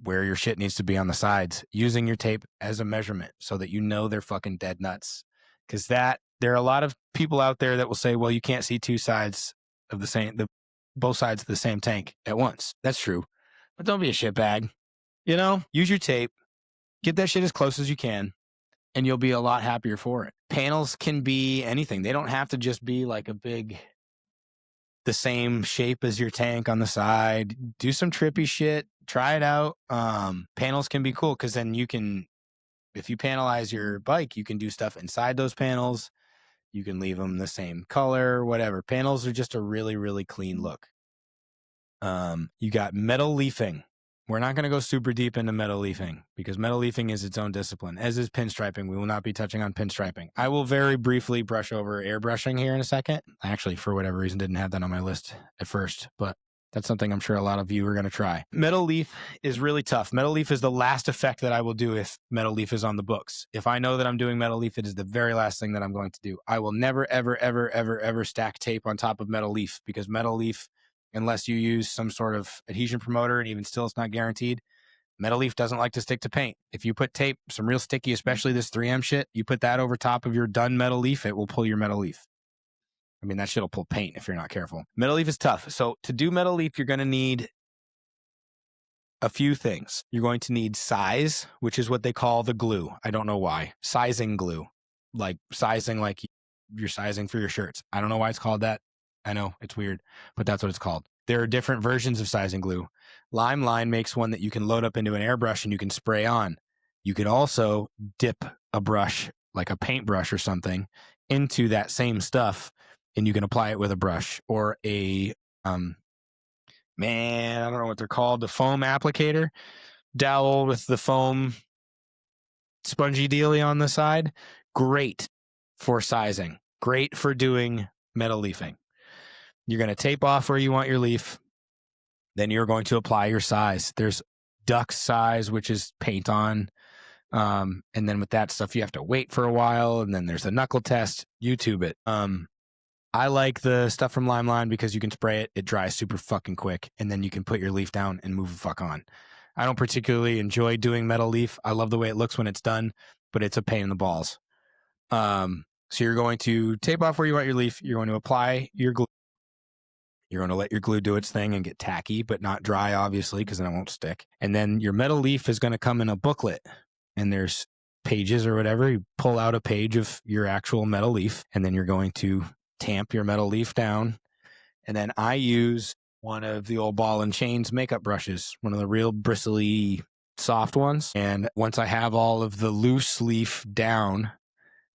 where your shit needs to be on the sides, using your tape as a measurement so that they're fucking dead nuts. Because there are a lot of people out there that will say, well, you can't see both sides of the same tank at once. That's true. But don't be a shitbag. Use your tape. Get that shit as close as you can, and you'll be a lot happier for it. Panels can be anything. They don't have to just be like the same shape as your tank on the side. Do some trippy shit. Try it out. Panels can be cool because then if you panelize your bike, you can do stuff inside those panels. You can leave them the same color, whatever. Panels are just a really, really clean look. You got metal leafing. We're not going to go super deep into metal leafing because metal leafing is its own discipline, as is pinstriping. We will not be touching on pinstriping. I will very briefly brush over airbrushing here in a second. I actually, for whatever reason, didn't have that on my list at first, but that's something I'm sure a lot of you are going to try. Metal leaf is really tough. Metal leaf is the last effect that I will do if metal leaf is on the books. If I know that I'm doing metal leaf, it is the very last thing that I'm going to do. I will never, ever, ever, ever, ever stack tape on top of metal leaf because metal leaf, unless you use some sort of adhesion promoter, and even still, it's not guaranteed. Metal leaf doesn't like to stick to paint. If you put tape, some real sticky, especially this 3M shit, you put that over top of your done metal leaf, it will pull your metal leaf. I mean, that shit will pull paint if you're not careful. Metal leaf is tough. So to do metal leaf, you're going to need a few things. You're going to need size, which is what they call the glue. I don't know why. Sizing glue. Like sizing, like you're sizing for your shirts. I don't know why it's called that. I know it's weird, but that's what it's called. There are different versions of sizing glue. Limeline makes one that you can load up into an airbrush and you can spray on. You could also dip a brush, like a paintbrush or something, into that same stuff, and you can apply it with a brush or a, I don't know what they're called, the foam applicator dowel with the foam spongy dealy on the side. Great for sizing. Great for doing metal leafing. You're going to tape off where you want your leaf. Then you're going to apply your size. There's duck size, which is paint on. And then with that stuff, you have to wait for a while. And then there's a knuckle test. YouTube it. I like the stuff from Limeline because you can spray it. It dries super fucking quick. And then you can put your leaf down and move the fuck on. I don't particularly enjoy doing metal leaf. I love the way it looks when it's done, but it's a pain in the balls. So you're going to tape off where you want your leaf. You're going to apply your glue. You're going to let your glue do its thing and get tacky, but not dry, obviously, because then it won't stick. And then your metal leaf is going to come in a booklet, and there's pages or whatever. You pull out a page of your actual metal leaf, and then you're going to tamp your metal leaf down. And then I use one of the old ball and chains makeup brushes, one of the real bristly, soft ones. And once I have all of the loose leaf down,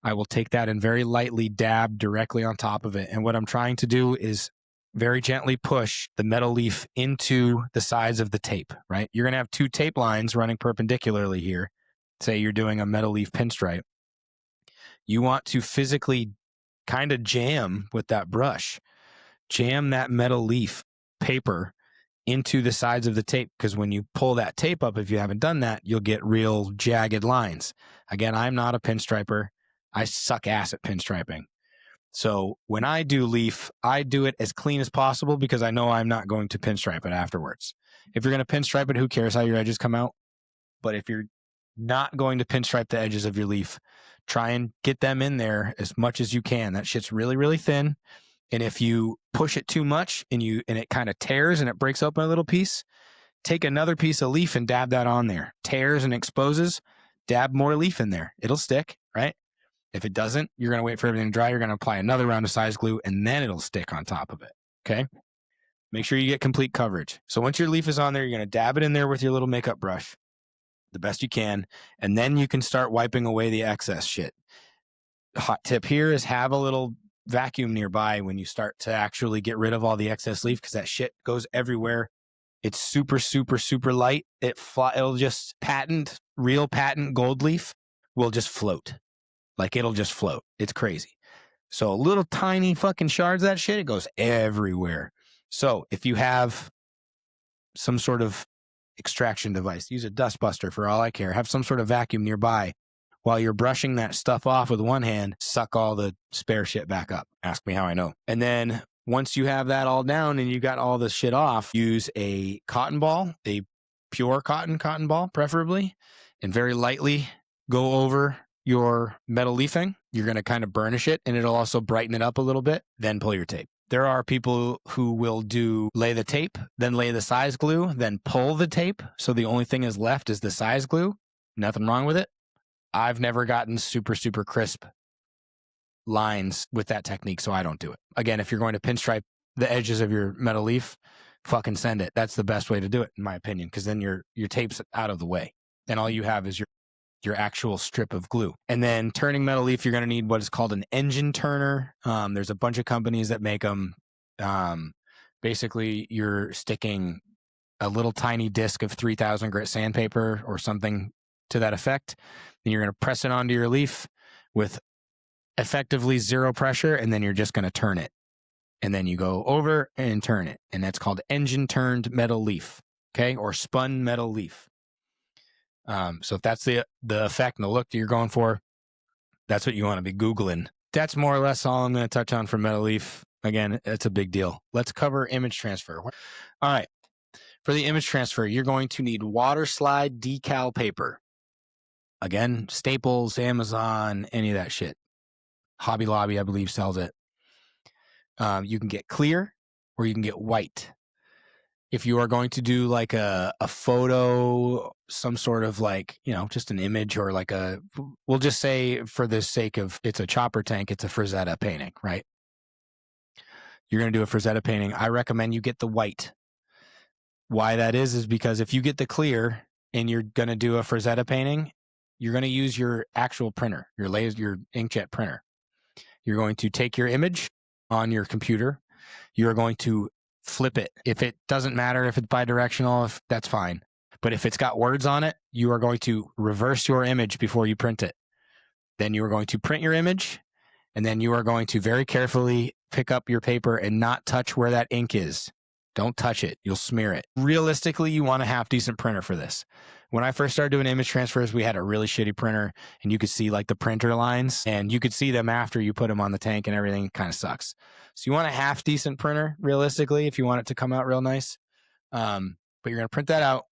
I will take that and very lightly dab directly on top of it. And what I'm trying to do is very gently push the metal leaf into the sides of the tape, right? You're going to have two tape lines running perpendicularly here. Say you're doing a metal leaf pinstripe. You want to physically kind of jam with that brush, jam that metal leaf paper into the sides of the tape, because when you pull that tape up, if you haven't done that, you'll get real jagged lines. Again, I'm not a pinstriper. I suck ass at pinstriping. So when I do leaf, I do it as clean as possible because I know I'm not going to pinstripe it afterwards. If you're going to pinstripe it, who cares how your edges come out? But if you're not going to pinstripe the edges of your leaf, try and get them in there as much as you can. That shit's really, really thin. And if you push it too much and it kind of tears and it breaks open a little piece, take another piece of leaf and dab that on there. Tears and exposes, dab more leaf in there. It'll stick, right? If it doesn't, you're going to wait for everything to dry. You're going to apply another round of size glue, and then it'll stick on top of it, okay? Make sure you get complete coverage. So once your leaf is on there, you're going to dab it in there with your little makeup brush the best you can, and then you can start wiping away the excess shit. Hot tip here is have a little vacuum nearby when you start to actually get rid of all the excess leaf, because that shit goes everywhere. It's super, super, super light. It'll just real patent gold leaf will just float. Like it'll just float. It's crazy. So little tiny fucking shards of that shit, it goes everywhere. So if you have some sort of extraction device, use a dust buster for all I care. Have some sort of vacuum nearby. While you're brushing that stuff off with one hand, suck all the spare shit back up. Ask me how I know. And then once you have that all down and you got all the shit off, use a cotton ball, a pure cotton ball preferably, and very lightly go over your metal leafing. You're going to kind of burnish it, and it'll also brighten it up a little bit. Then pull your tape. There are people who will lay the tape, then lay the size glue, then pull the tape. So the only thing is left is the size glue. Nothing wrong with it. I've never gotten super, super crisp lines with that technique, so I don't do it. Again, if you're going to pinstripe the edges of your metal leaf, fucking send it. That's the best way to do it, in my opinion, because then your tape's out of the way, and all you have is your actual strip of glue. And then turning metal leaf, you're going to need what is called an engine turner. There's a bunch of companies that make them. Basically, you're sticking a little tiny disc of 3000 grit sandpaper or something to that effect. Then you're going to press it onto your leaf with effectively zero pressure, and then you're just going to turn it. And then you go over and turn it. And that's called engine turned metal leaf, okay? Or spun metal leaf. So if that's the effect and the look that you're going for, that's what you want to be Googling. That's more or less all I'm going to touch on for metal leaf. Again, it's a big deal. Let's cover image transfer. All right. For the image transfer, you're going to need water slide decal paper. Again, Staples, Amazon, any of that shit. Hobby Lobby, I believe, sells it. You can get clear or you can get white. If you are going to do like a photo, some sort of like, just an image, or like we'll just say for the sake of it's a chopper tank, it's a Frazetta painting, right? You're going to do a Frazetta painting. I recommend you get the white. Why that is because if you get the clear and you're going to do a Frazetta painting, you're going to use your actual printer, your inkjet printer. You're going to take your image on your computer. You're going to flip it. If it doesn't matter if it's bidirectional, that's fine. But if it's got words on it, you are going to reverse your image before you print it. Then you are going to print your image, and then you are going to very carefully pick up your paper and not touch where that ink is. Don't touch it. You'll smear it. Realistically, you want a half-decent printer for this. When I first started doing image transfers, we had a really shitty printer, and you could see like the printer lines, and you could see them after you put them on the tank and everything. It kind of sucks. So you want a half-decent printer, realistically, if you want it to come out real nice. But you're going to print that out,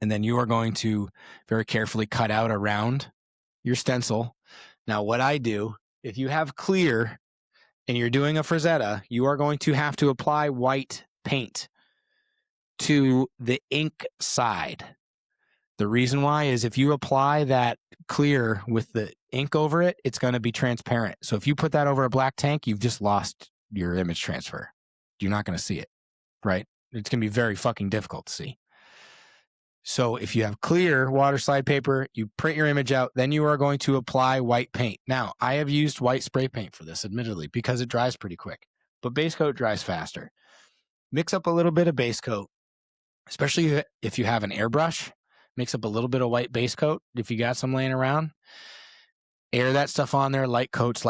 and then you are going to very carefully cut out around your stencil. Now, what I do, if you have clear and you're doing a Frazetta, you are going to have to apply white paint to the ink side. The reason why is if you apply that clear with the ink over it, it's going to be transparent. So if you put that over a black tank, you've just lost your image transfer. You're not going to see it, right? It's going to be very fucking difficult to see. So if you have clear water slide paper, you print your image out, then you are going to apply white paint. Now, I have used white spray paint for this, admittedly, because it dries pretty quick, but base coat dries faster. Mix up a little bit of base coat, especially if you have an airbrush. Mix up a little bit of white base coat if you got some laying around. Air that stuff on there, light coats,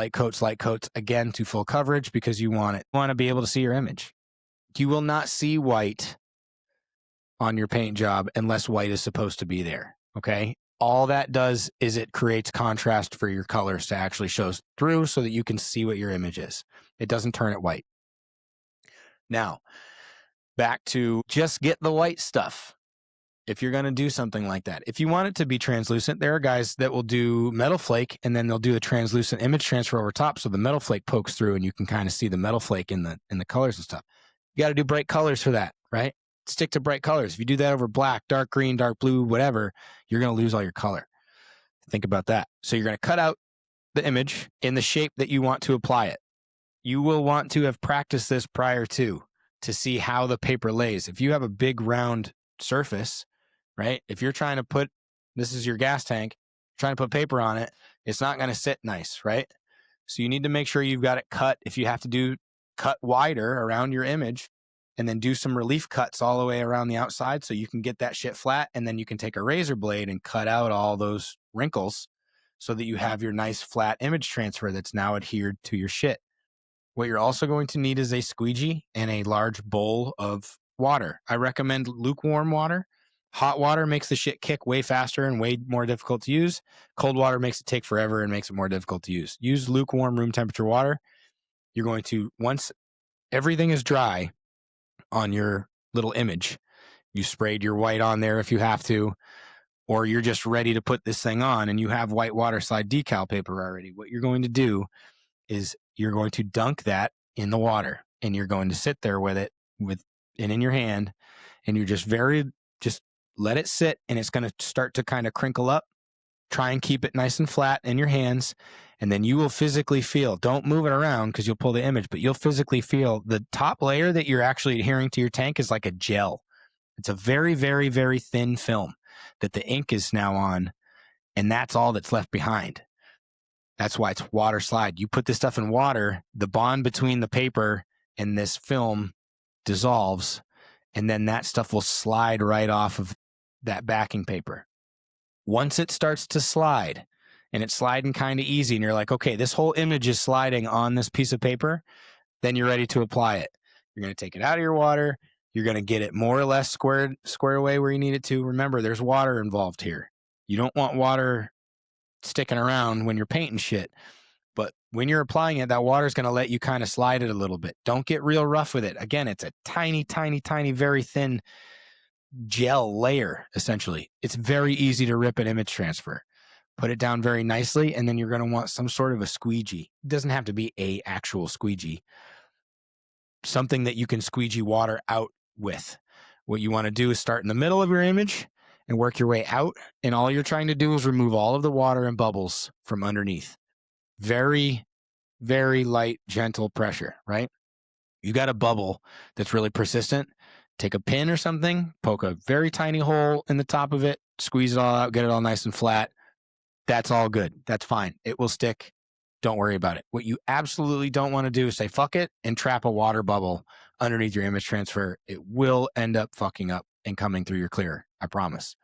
again to full coverage because you want it. You want to be able to see your image. You will not see white on your paint job unless white is supposed to be there, okay? All that does is it creates contrast for your colors to actually show through so that you can see what your image is. It doesn't turn it white. Now, back to just get the white stuff. If you're going to do something like that, if you want it to be translucent, there are guys that will do metal flake and then they'll do the translucent image transfer over top so the metal flake pokes through and you can kind of see the metal flake in the colors and stuff. You got to do bright colors for that, right? Stick to bright colors. If you do that over black, dark green, dark blue, whatever, you're going to lose all your color. Think about that. So you're going to cut out the image in the shape that you want to apply it. You will want to have practiced this prior to see how the paper lays. If you have a big round surface, right? If you're trying to put, this is your gas tank, trying to put paper on it, it's not going to sit nice, right? So you need to make sure you've got it cut. If you have to cut wider around your image and then do some relief cuts all the way around the outside so you can get that shit flat. And then you can take a razor blade and cut out all those wrinkles so that you have your nice flat image transfer that's now adhered to your shit. What you're also going to need is a squeegee and a large bowl of water. I recommend lukewarm water. Hot water makes the shit kick way faster and way more difficult to use. Cold water makes it take forever and makes it more difficult to use. Use lukewarm room temperature water. You're going to, once everything is dry on your little image, you sprayed your white on there if you have to, or you're just ready to put this thing on and you have white water slide decal paper already. What you're going to do is you're going to dunk that in the water and you're going to sit there with it in your hand and you're just let it sit and it's going to start to kind of crinkle up. Try and keep it nice and flat in your hands. And then you will physically feel, don't move it around because you'll pull the image, but you'll physically feel the top layer that you're actually adhering to your tank is like a gel. It's a very, very, very thin film that the ink is now on. And that's all that's left behind. That's why it's water slide. You put this stuff in water, the bond between the paper and this film dissolves. And then that stuff will slide right off of that backing paper. Once it starts to slide and it's sliding kind of easy and you're like, okay, this whole image is sliding on this piece of paper, then you're ready to apply it. You're going to take it out of your water. You're going to get it more or less squared away where you need it to. Remember, there's water involved here. You don't want water sticking around when you're painting shit. But when you're applying it, that water is going to let you kind of slide it a little bit. Don't get real rough with it. Again, it's a tiny, tiny, tiny, very thin gel layer, essentially. It's very easy to rip an image transfer. Put it down very nicely, and then you're going to want some sort of a squeegee. It doesn't have to be a actual squeegee. Something that you can squeegee water out with. What you want to do is start in the middle of your image and work your way out, and all you're trying to do is remove all of the water and bubbles from underneath. Very, very light, gentle pressure, right? You got a bubble that's really persistent. Take a pin or something, poke a very tiny hole in the top of it, squeeze it all out, get it all nice and flat. That's all good. That's fine. It will stick. Don't worry about it. What you absolutely don't want to do is say, fuck it, and trap a water bubble underneath your image transfer. It will end up fucking up and coming through your clear. I promise.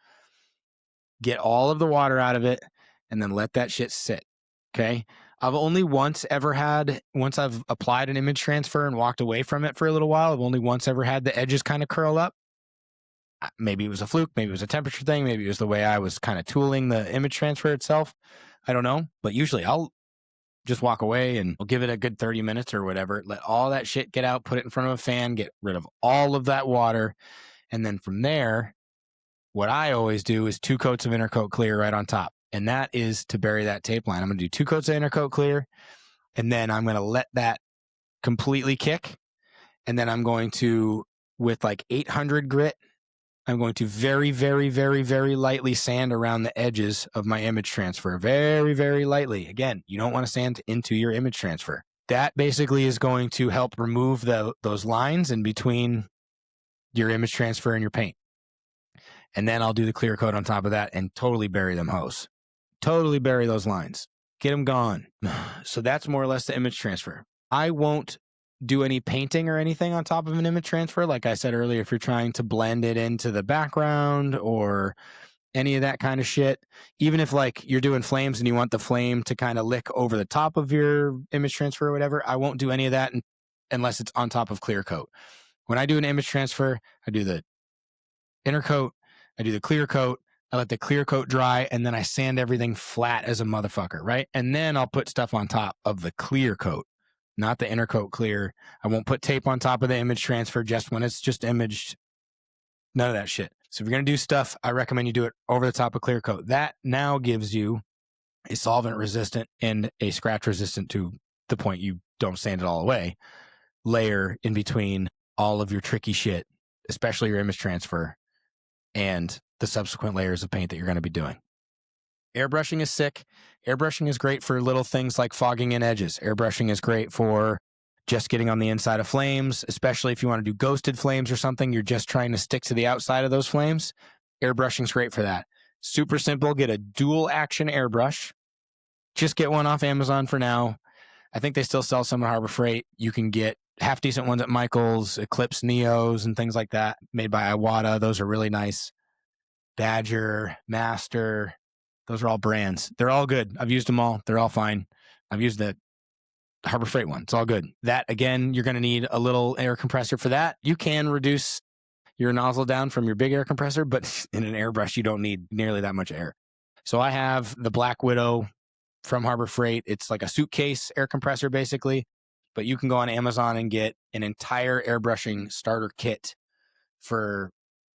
Get all of the water out of it and then let that shit sit. Okay. I've only once I've applied an image transfer and walked away from it for a little while, I've only once ever had the edges kind of curl up. Maybe it was a fluke. Maybe it was a temperature thing. Maybe it was the way I was kind of tooling the image transfer itself. I don't know. But usually I'll just walk away and I'll give it a good 30 minutes or whatever. Let all that shit get out, put it in front of a fan, get rid of all of that water. And then from there, what I always do is 2 coats of Intercoat Clear right on top. And that is to bury that tape line. I'm going to do 2 coats of Intercoat Clear. And then I'm going to let that completely kick. And then I'm going to, with like 800 grit, I'm going to very, very, very, very lightly sand around the edges of my image transfer. Very, very lightly. Again, you don't want to sand into your image transfer. That basically is going to help remove those lines in between your image transfer and your paint. And then I'll do the clear coat on top of that and totally bury them hoes. Totally bury those lines. Get them gone. So that's more or less the image transfer. I won't do any painting or anything on top of an image transfer. Like I said earlier, if you're trying to blend it into the background or any of that kind of shit, even if like you're doing flames and you want the flame to kind of lick over the top of your image transfer or whatever, I won't do any of that unless it's on top of clear coat. When I do an image transfer, I do the inner coat, I do the clear coat, I let the clear coat dry, and then I sand everything flat as a motherfucker, right? And then I'll put stuff on top of the clear coat, not the inner coat clear. I won't put tape on top of the image transfer just when it's just imaged. None of that shit. So if you're going to do stuff, I recommend you do it over the top of clear coat. That now gives you a solvent resistant and a scratch resistant, to the point you don't sand it all away, layer in between all of your tricky shit, especially your image transfer and the subsequent layers of paint that you're going to be doing. Airbrushing is sick. Airbrushing is great for little things like fogging in edges. Airbrushing is great for just getting on the inside of flames, especially if you want to do ghosted flames or something. You're just trying to stick to the outside of those flames. Airbrushing is great for that. Super simple. Get a dual action airbrush. Just get one off Amazon for now. I think they still sell some at Harbor Freight. You can get half decent ones at Michael's, Eclipse Neos, and things like that, made by Iwata. Those are really nice. Badger, Master, those are all brands. They're all good. I've used them all. They're all fine. I've used the Harbor Freight one. It's all good. That, again, you're going to need a little air compressor for that. You can reduce your nozzle down from your big air compressor, but in an airbrush, you don't need nearly that much air. So I have the Black Widow from Harbor Freight. It's like a suitcase air compressor, basically. But you can go on Amazon and get an entire airbrushing starter kit for,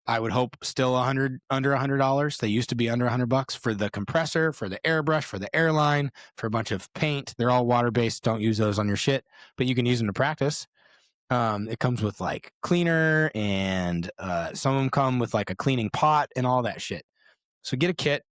I would hope, still under $100. They used to be under $100 for the compressor, for the airbrush, for the airline, for a bunch of paint. They're all water-based. Don't use those on your shit, but you can use them to practice. It comes with like cleaner, and some of them come with like a cleaning pot and all that shit. So get a kit.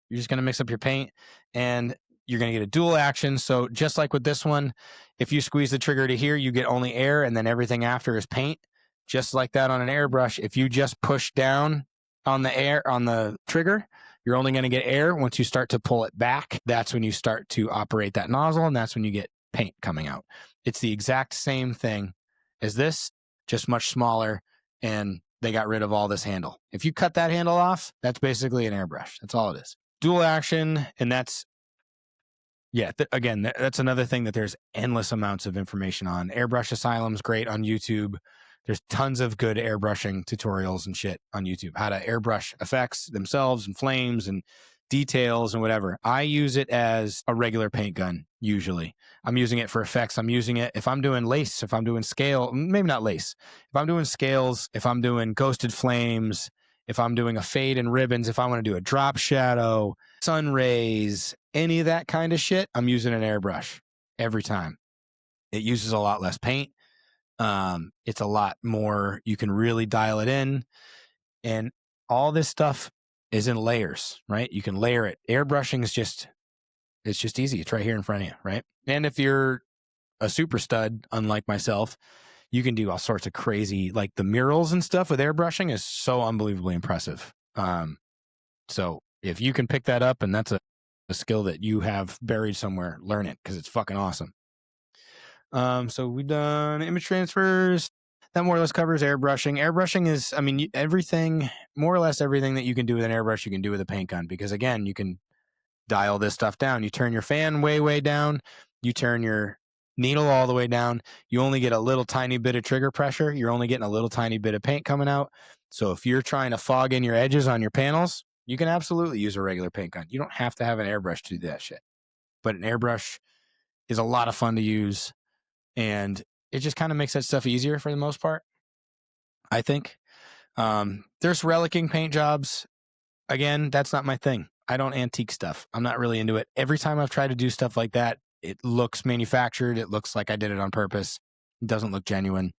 You're just going to mix up your paint, and you're going to get a dual action. So just like with this one, if you squeeze the trigger to here, you get only air, and then everything after is paint. Just like that on an airbrush, if you just push down on the trigger, you're only going to get air. Once you start to pull it back, that's when you start to operate that nozzle, and that's when you get paint coming out. It's the exact same thing as this, just much smaller, and they got rid of all this handle. If you cut that handle off, that's basically an airbrush. That's all it is. Dual action, and that's, yeah, again, that's another thing that there's endless amounts of information on. Airbrush Asylum's great on YouTube. There's tons of good airbrushing tutorials and shit on YouTube. How to airbrush effects themselves and flames and details and whatever. I use it as a regular paint gun, usually. I'm using it for effects. I'm using it if I'm doing lace, if I'm doing scale, maybe not lace. If I'm doing scales, if I'm doing ghosted flames, if I'm doing a fade and ribbons, if I want to do a drop shadow, sun rays, any of that kind of shit, I'm using an airbrush every time. It uses a lot less paint. It's a lot more, you can really dial it in, and all this stuff is in layers, right? You can layer it. Airbrushing is it's just easy. It's right here in front of you, right? And if you're a super stud, unlike myself, you can do all sorts of crazy, like the murals and stuff with airbrushing is so unbelievably impressive. So if you can pick that up and that's a skill that you have buried somewhere, learn it, because it's fucking awesome. So we've done image transfers. That more or less covers airbrushing. Airbrushing is, I mean, everything, more or less everything that you can do with an airbrush, you can do with a paint gun, because again, you can dial this stuff down. You turn your fan way, way down. You turn your needle all the way down. You only get a little tiny bit of trigger pressure. You're only getting a little tiny bit of paint coming out. So if you're trying to fog in your edges on your panels, you can absolutely use a regular paint gun. You don't have to have an airbrush to do that shit. But an airbrush is a lot of fun to use, and it just kind of makes that stuff easier for the most part, I think. There's relicking paint jobs. Again, that's not my thing. I don't antique stuff. I'm not really into it. Every time I've tried to do stuff like that, It looks manufactured. It looks like I did it on purpose. It doesn't look genuine.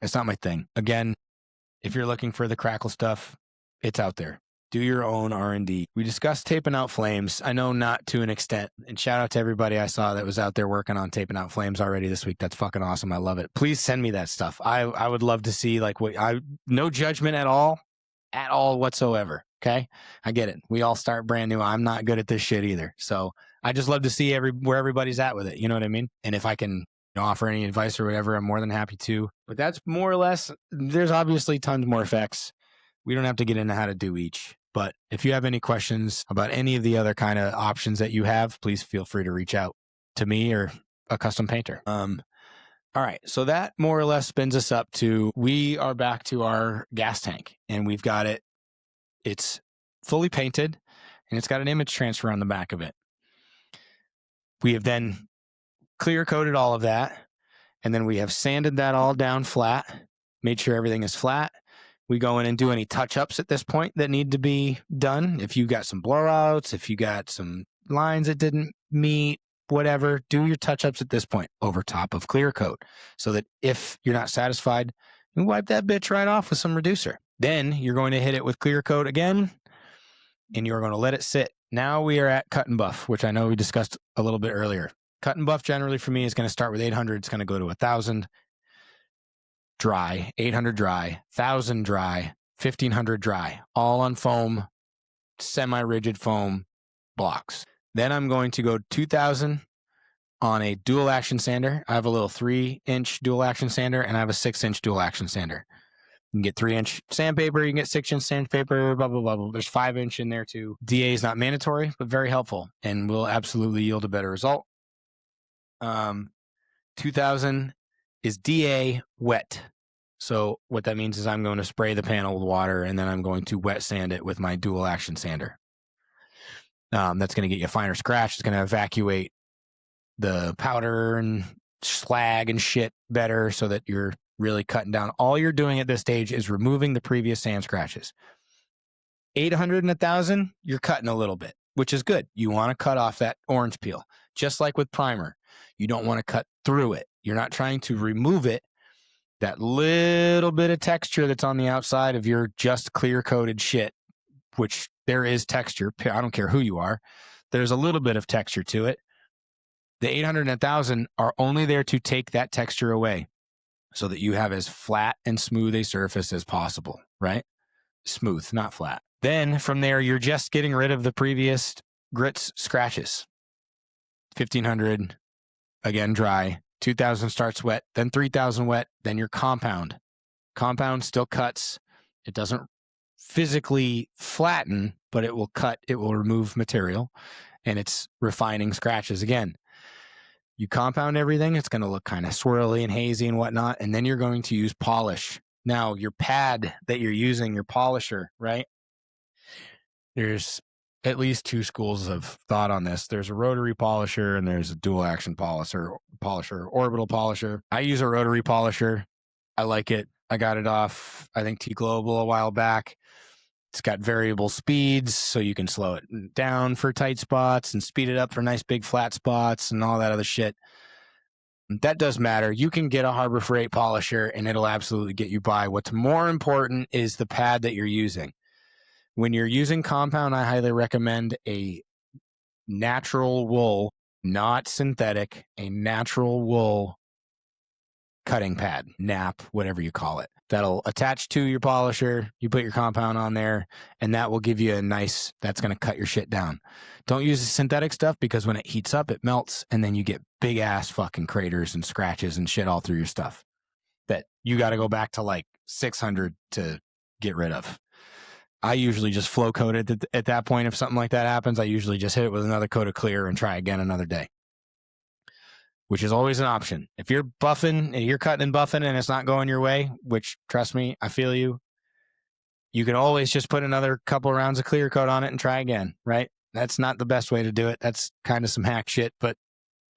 It's not my thing. Again, if you're looking for the crackle stuff, it's out there. Do your own R&D. We discussed taping out flames. I know not to an extent. And shout out to everybody I saw that was out there working on taping out flames already this week. That's fucking awesome. I love it. Please send me that stuff. I would love to see no judgment at all whatsoever. Okay. I get it. We all start brand new. I'm not good at this shit either. So I just love to see where everybody's at with it. You know what I mean? And if I can offer any advice or whatever, I'm more than happy to. But that's more or less, there's obviously tons more effects. We don't have to get into how to do each. But if you have any questions about any of the other kind of options that you have, please feel free to reach out to me or a custom painter. All right. So that more or less spins us up to, we are back to our gas tank and we've got it. It's fully painted and it's got an image transfer on the back of it. We have then clear coated all of that. And then we have sanded that all down flat, made sure everything is flat. We go in and do any touch-ups at this point that need to be done. If you got some blowouts, if you got some lines that didn't meet, whatever, do your touch-ups at this point over top of clear coat so that if you're not satisfied, you wipe that bitch right off with some reducer. Then you're going to hit it with clear coat again, and you're going to let it sit. Now we are at cut and buff, which I know we discussed a little bit earlier. Cut and buff generally for me is going to start with 800. It's going to go to 1,000. Dry, 800 dry, 1,000 dry, 1,500 dry, all on foam, semi-rigid foam blocks. Then I'm going to go 2,000 on a dual action sander. I have a little 3-inch dual action sander and I have a 6-inch dual action sander. You can get 3-inch sandpaper, you can get 6-inch sandpaper, blah, blah, blah, blah. There's 5-inch in there too. DA is not mandatory, but very helpful and will absolutely yield a better result. 2,000 is DA wet. So what that means is I'm going to spray the panel with water and then I'm going to wet sand it with my dual action sander. That's going to get you a finer scratch. It's going to evacuate the powder and slag and shit better so that you're really cutting down. All you're doing at this stage is removing the previous sand scratches. 800 and 1,000, you're cutting a little bit, which is good. You want to cut off that orange peel. Just like with primer, you don't want to cut through it. You're not trying to remove it. That little bit of texture that's on the outside of your just clear coated shit, which there is texture. I don't care who you are. There's a little bit of texture to it. The 800 and 1,000 are only there to take that texture away so that you have as flat and smooth a surface as possible, right? Smooth, not flat. Then from there, you're just getting rid of the previous grits, scratches. 1,500, again, dry. 2,000 starts wet, then 3,000 wet, then your compound. Compound still cuts. It doesn't physically flatten, but it will cut. It will remove material, and it's refining scratches. Again, you compound everything. It's going to look kind of swirly and hazy and whatnot, and then you're going to use polish. Now, your pad that you're using, your polisher, right? There's at least 2 schools of thought on this. There's a rotary polisher and there's a dual action polisher, orbital polisher. I use a rotary polisher. I like it. I got it off, I think, T-Global a while back. It's got variable speeds, so you can slow it down for tight spots and speed it up for nice big flat spots and all that other shit. That does matter. You can get a Harbor Freight polisher and it'll absolutely get you by. What's more important is the pad that you're using. When you're using compound, I highly recommend a natural wool, not synthetic, a natural wool cutting pad, nap, whatever you call it. That'll attach to your polisher. You put your compound on there, and that will give you a nice, that's going to cut your shit down. Don't use the synthetic stuff because when it heats up, it melts, and then you get big ass fucking craters and scratches and shit all through your stuff that you got to go back to like 600 to get rid of. I usually just flow coat it at that point. If something like that happens, I usually just hit it with another coat of clear and try again another day, which is always an option. If you're buffing, you're cutting and buffing and it's not going your way, which trust me, I feel you. You can always just put another couple rounds of clear coat on it and try again, right? That's not the best way to do it. That's kind of some hack shit, but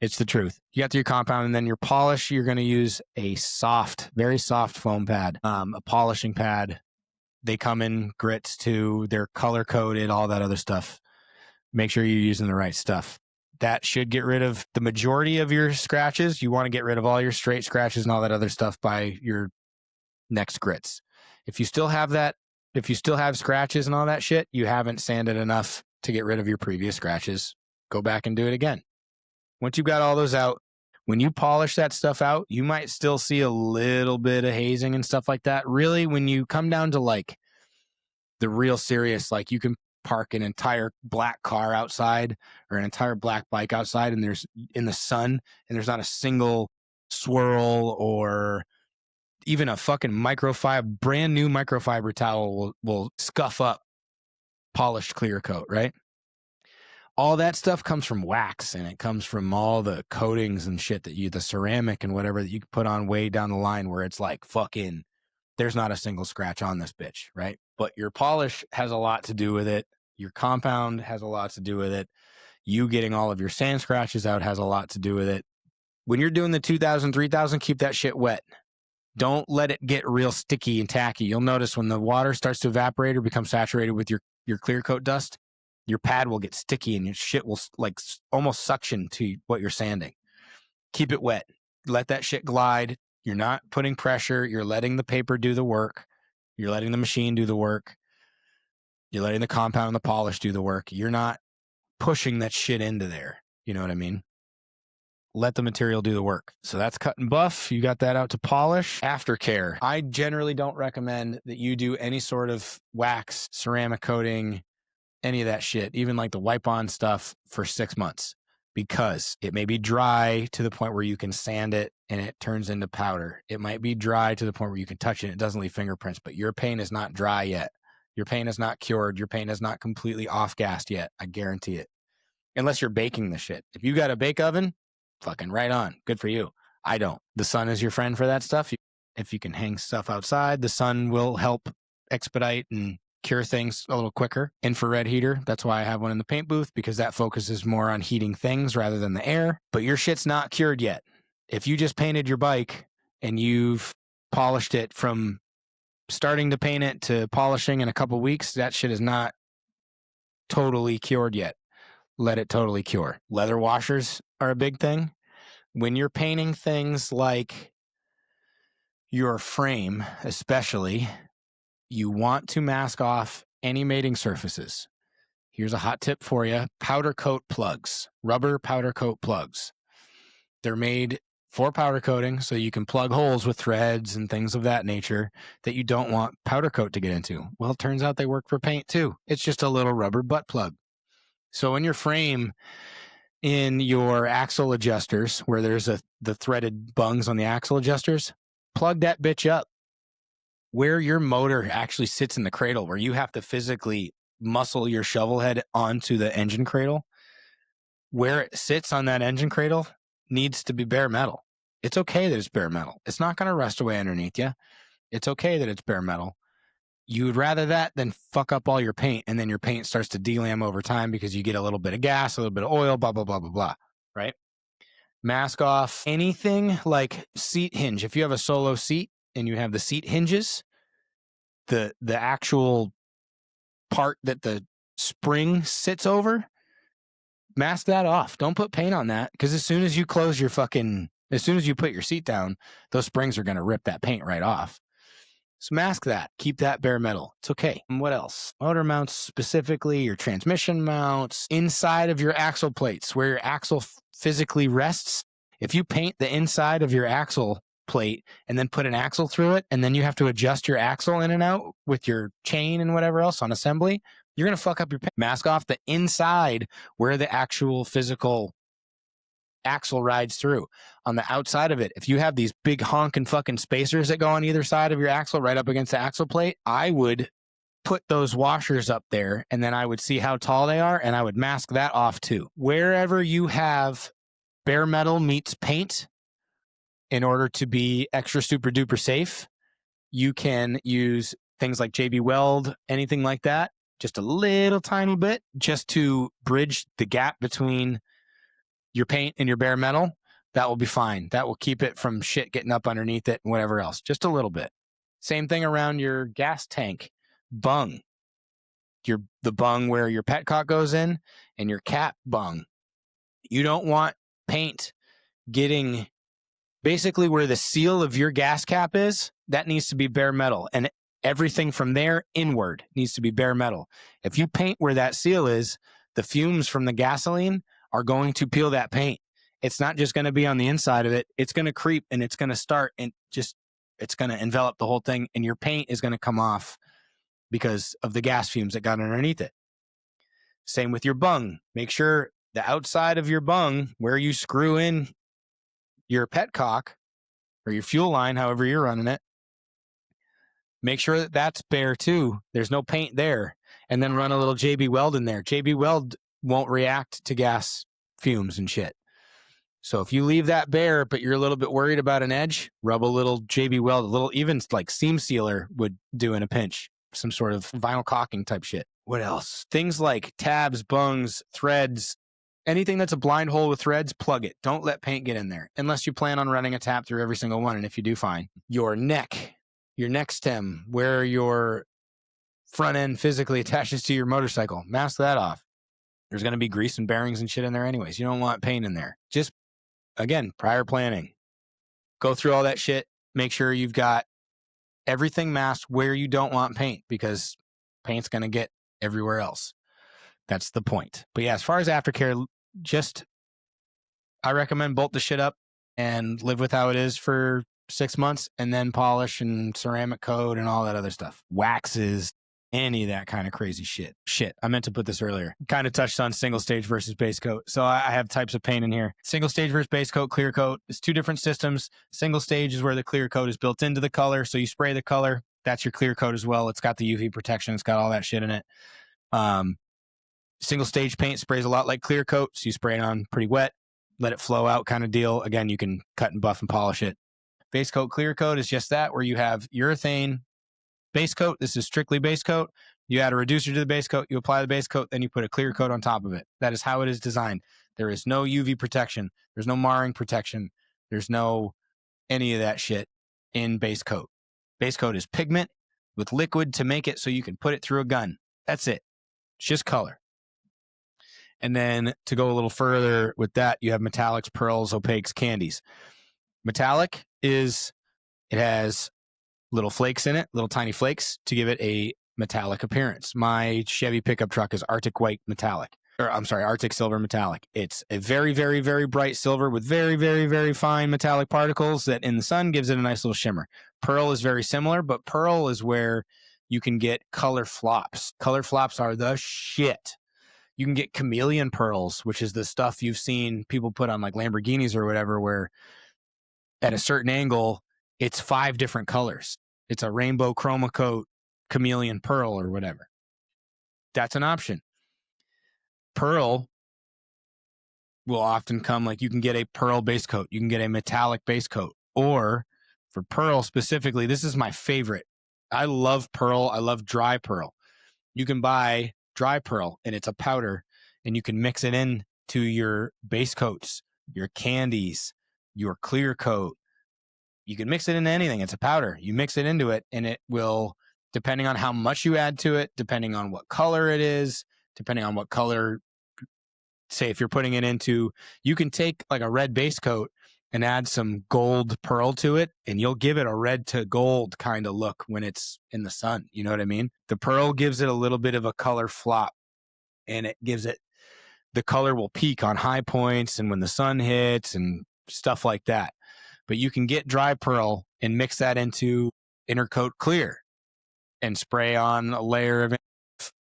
it's the truth. You got your compound and then your polish, you're going to use a soft, very soft foam pad, a polishing pad. They come in grits too. They're color coded, all that other stuff. Make sure you're using the right stuff. that should get rid of the majority of your scratches. You want to get rid of all your straight scratches and all that other stuff by your next grits. If you still have scratches and all that shit, you haven't sanded enough to get rid of your previous scratches. Go back and do it again. Once you've got all those out, when you polish that stuff out, you might still see a little bit of hazing and stuff like that. Really, when you come down to like the real serious, like you can park an entire black car outside or an entire black bike outside and there's in the sun and there's not a single swirl or even a fucking brand new microfiber towel will scuff up polished clear coat, right? All that stuff comes from wax and it comes from all the coatings and shit the ceramic and whatever that you can put on way down the line where it's like fucking, there's not a single scratch on this bitch, right? But your polish has a lot to do with it. Your compound has a lot to do with it. You getting all of your sand scratches out has a lot to do with it. When you're doing the 2000, 3000, keep that shit wet. Don't let it get real sticky and tacky. You'll notice when the water starts to evaporate or become saturated with your clear coat dust, your pad will get sticky and your shit will like almost suction to what you're sanding. Keep it wet. Let that shit glide. You're not putting pressure. You're letting the paper do the work. You're letting the machine do the work. You're letting the compound and the polish do the work. You're not pushing that shit into there. You know what I mean? Let the material do the work. So that's cut and buff. You got that out to polish. Aftercare. I generally don't recommend that you do any sort of wax, ceramic coating, any of that shit, even like the wipe on stuff for 6 months, because it may be dry to the point where you can sand it and it turns into powder. It might be dry to the point where you can touch it and it doesn't leave fingerprints, but your paint is not dry yet. Your paint is not cured. Your paint is not completely off-gassed yet. I guarantee it. Unless you're baking the shit. If you got a bake oven, fucking right on. Good for you. I don't. The sun is your friend for that stuff. If you can hang stuff outside, the sun will help expedite and cure things a little quicker. Infrared heater. That's why I have one in the paint booth, because that focuses more on heating things rather than the air. But your shit's not cured yet. If you just painted your bike and you've polished it from starting to paint it to polishing in a couple weeks, that shit is not totally cured yet. Let it totally cure. Leather washers are a big thing. When you're painting things like your frame, especially, you want to mask off any mating surfaces. Here's a hot tip for you. Powder coat plugs, rubber powder coat plugs. They're made for powder coating, so you can plug holes with threads and things of that nature that you don't want powder coat to get into. Well, it turns out they work for paint too. It's just a little rubber butt plug. So in your frame, in your axle adjusters, where there's the threaded bungs on the axle adjusters, plug that bitch up. Where your motor actually sits in the cradle, where you have to physically muscle your shovel head onto the engine cradle, where it sits on that engine cradle needs to be bare metal. It's okay that it's bare metal. It's not going to rust away underneath you. It's okay that it's bare metal. You would rather that than fuck up all your paint, and then your paint starts to delam over time because you get a little bit of gas, a little bit of oil, blah, blah, blah, blah, blah, right? Mask off anything like seat hinge. If you have a solo seat and you have the seat hinges, the actual part that the spring sits over, mask that off. Don't put paint on that, because as soon as you put your seat down, those springs are going to rip that paint right off. So mask that. Keep that bare metal. It's okay. And what else? Motor mounts, specifically your transmission mounts, inside of your axle plates, where your axle physically rests. If you paint the inside of your axle plate and then put an axle through it, and then you have to adjust your axle in and out with your chain and whatever else on assembly, you're going to fuck up your paint. Mask off the inside where the actual physical axle rides through. On the outside of it, if you have these big honking fucking spacers that go on either side of your axle right up against the axle plate, I would put those washers up there, and then I would see how tall they are, and I would mask that off too. Wherever you have bare metal meets paint, in order to be extra super duper safe, you can use things like JB Weld, anything like that, just a little tiny bit, just to bridge the gap between your paint and your bare metal. That will be fine. That will keep it from shit getting up underneath it and whatever else. Just a little bit. Same thing around your gas tank bung. The bung where your petcock goes in, and your cap bung. You don't want paint getting basically where the seal of your gas cap is. That needs to be bare metal, and everything from there inward needs to be bare metal. If you paint where that seal is, the fumes from the gasoline are going to peel that paint. It's not just going to be on the inside of it. It's going to creep, and it's going to start, and it's going to envelop the whole thing, and your paint is going to come off because of the gas fumes that got underneath it. Same with your bung. Make sure the outside of your bung, where you screw in your petcock or your fuel line, however you're running it, make sure that that's bare too. There's no paint there. And then run a little JB Weld in there. JB Weld won't react to gas fumes and shit. So if you leave that bare, but you're a little bit worried about an edge, rub a little JB Weld, a little even like seam sealer would do in a pinch. Some sort of vinyl caulking type shit. What else? Things like tabs, bungs, threads, anything that's a blind hole with threads, plug it. Don't let paint get in there unless you plan on running a tap through every single one. And if you do, fine. Your neck stem, where your front end physically attaches to your motorcycle, mask that off. There's going to be grease and bearings and shit in there anyways. You don't want paint in there. Just, again, prior planning. Go through all that shit. Make sure you've got everything masked where you don't want paint, because paint's going to get everywhere else. That's the point. But yeah, as far as aftercare, I recommend bolt the shit up and live with how it is for 6 months, and then polish and ceramic coat and all that other stuff. Waxes, any of that kind of crazy shit. I meant to put this earlier. Kind of touched on single stage versus base coat. So I have types of paint in here. Single stage versus base coat, clear coat. It's two different systems. Single stage is where the clear coat is built into the color. So you spray the color. That's your clear coat as well. It's got the UV protection. It's got all that shit in it. Single stage paint sprays a lot like clear coat. So you spray it on pretty wet, let it flow out kind of deal. Again, you can cut and buff and polish it. Base coat, clear coat is just that, where you have urethane base coat. This is strictly base coat. You add a reducer to the base coat, you apply the base coat, then you put a clear coat on top of it. That is how it is designed. There is no UV protection. There's no marring protection. There's no any of that shit in base coat. Base coat is pigment with liquid to make it so you can put it through a gun. That's it. It's just color. And then to go a little further with that, you have metallics, pearls, opaques, candies. Metallic it has little flakes in it, little tiny flakes to give it a metallic appearance. My Chevy pickup truck is Arctic silver metallic. It's a very, very, very bright silver with very, very, very fine metallic particles that in the sun gives it a nice little shimmer. Pearl is very similar, but pearl is where you can get color flops. Color flops are the shit. You can get chameleon pearls, which is the stuff you've seen people put on like Lamborghinis or whatever, where at a certain angle, it's 5 different colors. It's a rainbow chroma coat chameleon pearl or whatever. That's an option. Pearl will often come, like you can get a pearl base coat. You can get a metallic base coat. Or for pearl specifically, this is my favorite. I love pearl. I love dry pearl. You can buy dry pearl and it's a powder, and you can mix it in to your base coats, your candies, your clear coat. You can mix it into anything. It's a powder. You mix it into it, and it will, depending on how much you add to it, depending on what color it is, depending on what color, say if you're putting it into, you can take like a red base coat and add some gold pearl to it, and you'll give it a red to gold kind of look when it's in the sun. You know what I mean? The pearl gives it a little bit of a color flop, and it gives it, the color will peak on high points and when the sun hits and stuff like that. But you can get dry pearl and mix that into inner coat clear and spray on a layer of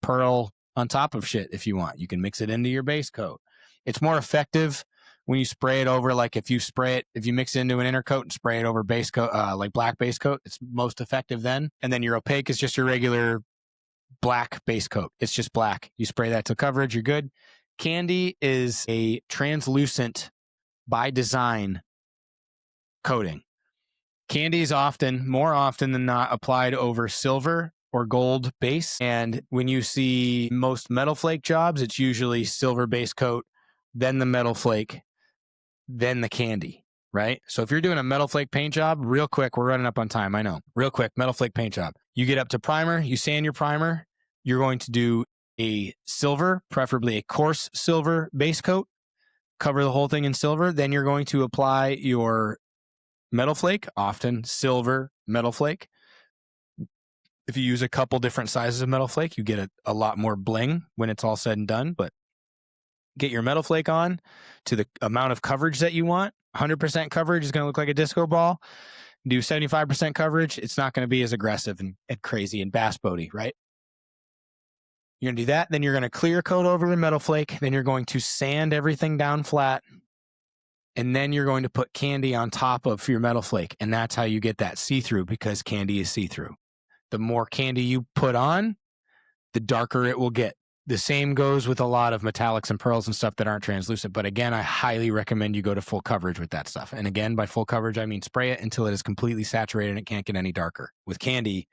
pearl on top of shit if you want. You can mix it into your base coat. It's more effective when you spray it over, like if you mix it into an inner coat and spray it over base coat, like black base coat, it's most effective then. And then your opaque is just your regular black base coat. It's just black. You spray that to coverage, you're good. Candy is a translucent by design coating. Candy is more often than not applied over silver or gold base. And when you see most metal flake jobs, it's usually silver base coat, then the metal flake, then the candy, right? So if you're doing a metal flake paint job, real quick, we're running up on time, I know. Real quick, metal flake paint job. You get up to primer, you sand your primer, you're going to do a silver, preferably a coarse silver base coat. cover the whole thing in silver. Then you're going to apply your metal flake, often silver metal flake. If you use a couple different sizes of metal flake, you get a lot more bling when it's all said and done. But get your metal flake on to the amount of coverage that you want. 100% coverage is going to look like a disco ball. Do 75% coverage, it's not going to be as aggressive and crazy and bass boaty, right? You're going to do that. Then you're going to clear coat over the metal flake. Then you're going to sand everything down flat. And then you're going to put candy on top of your metal flake. And that's how you get that see-through, because candy is see-through. The more candy you put on, the darker it will get. The same goes with a lot of metallics and pearls and stuff that aren't translucent. But again, I highly recommend you go to full coverage with that stuff. And again, by full coverage, I mean spray it until it is completely saturated and it can't get any darker. With candy,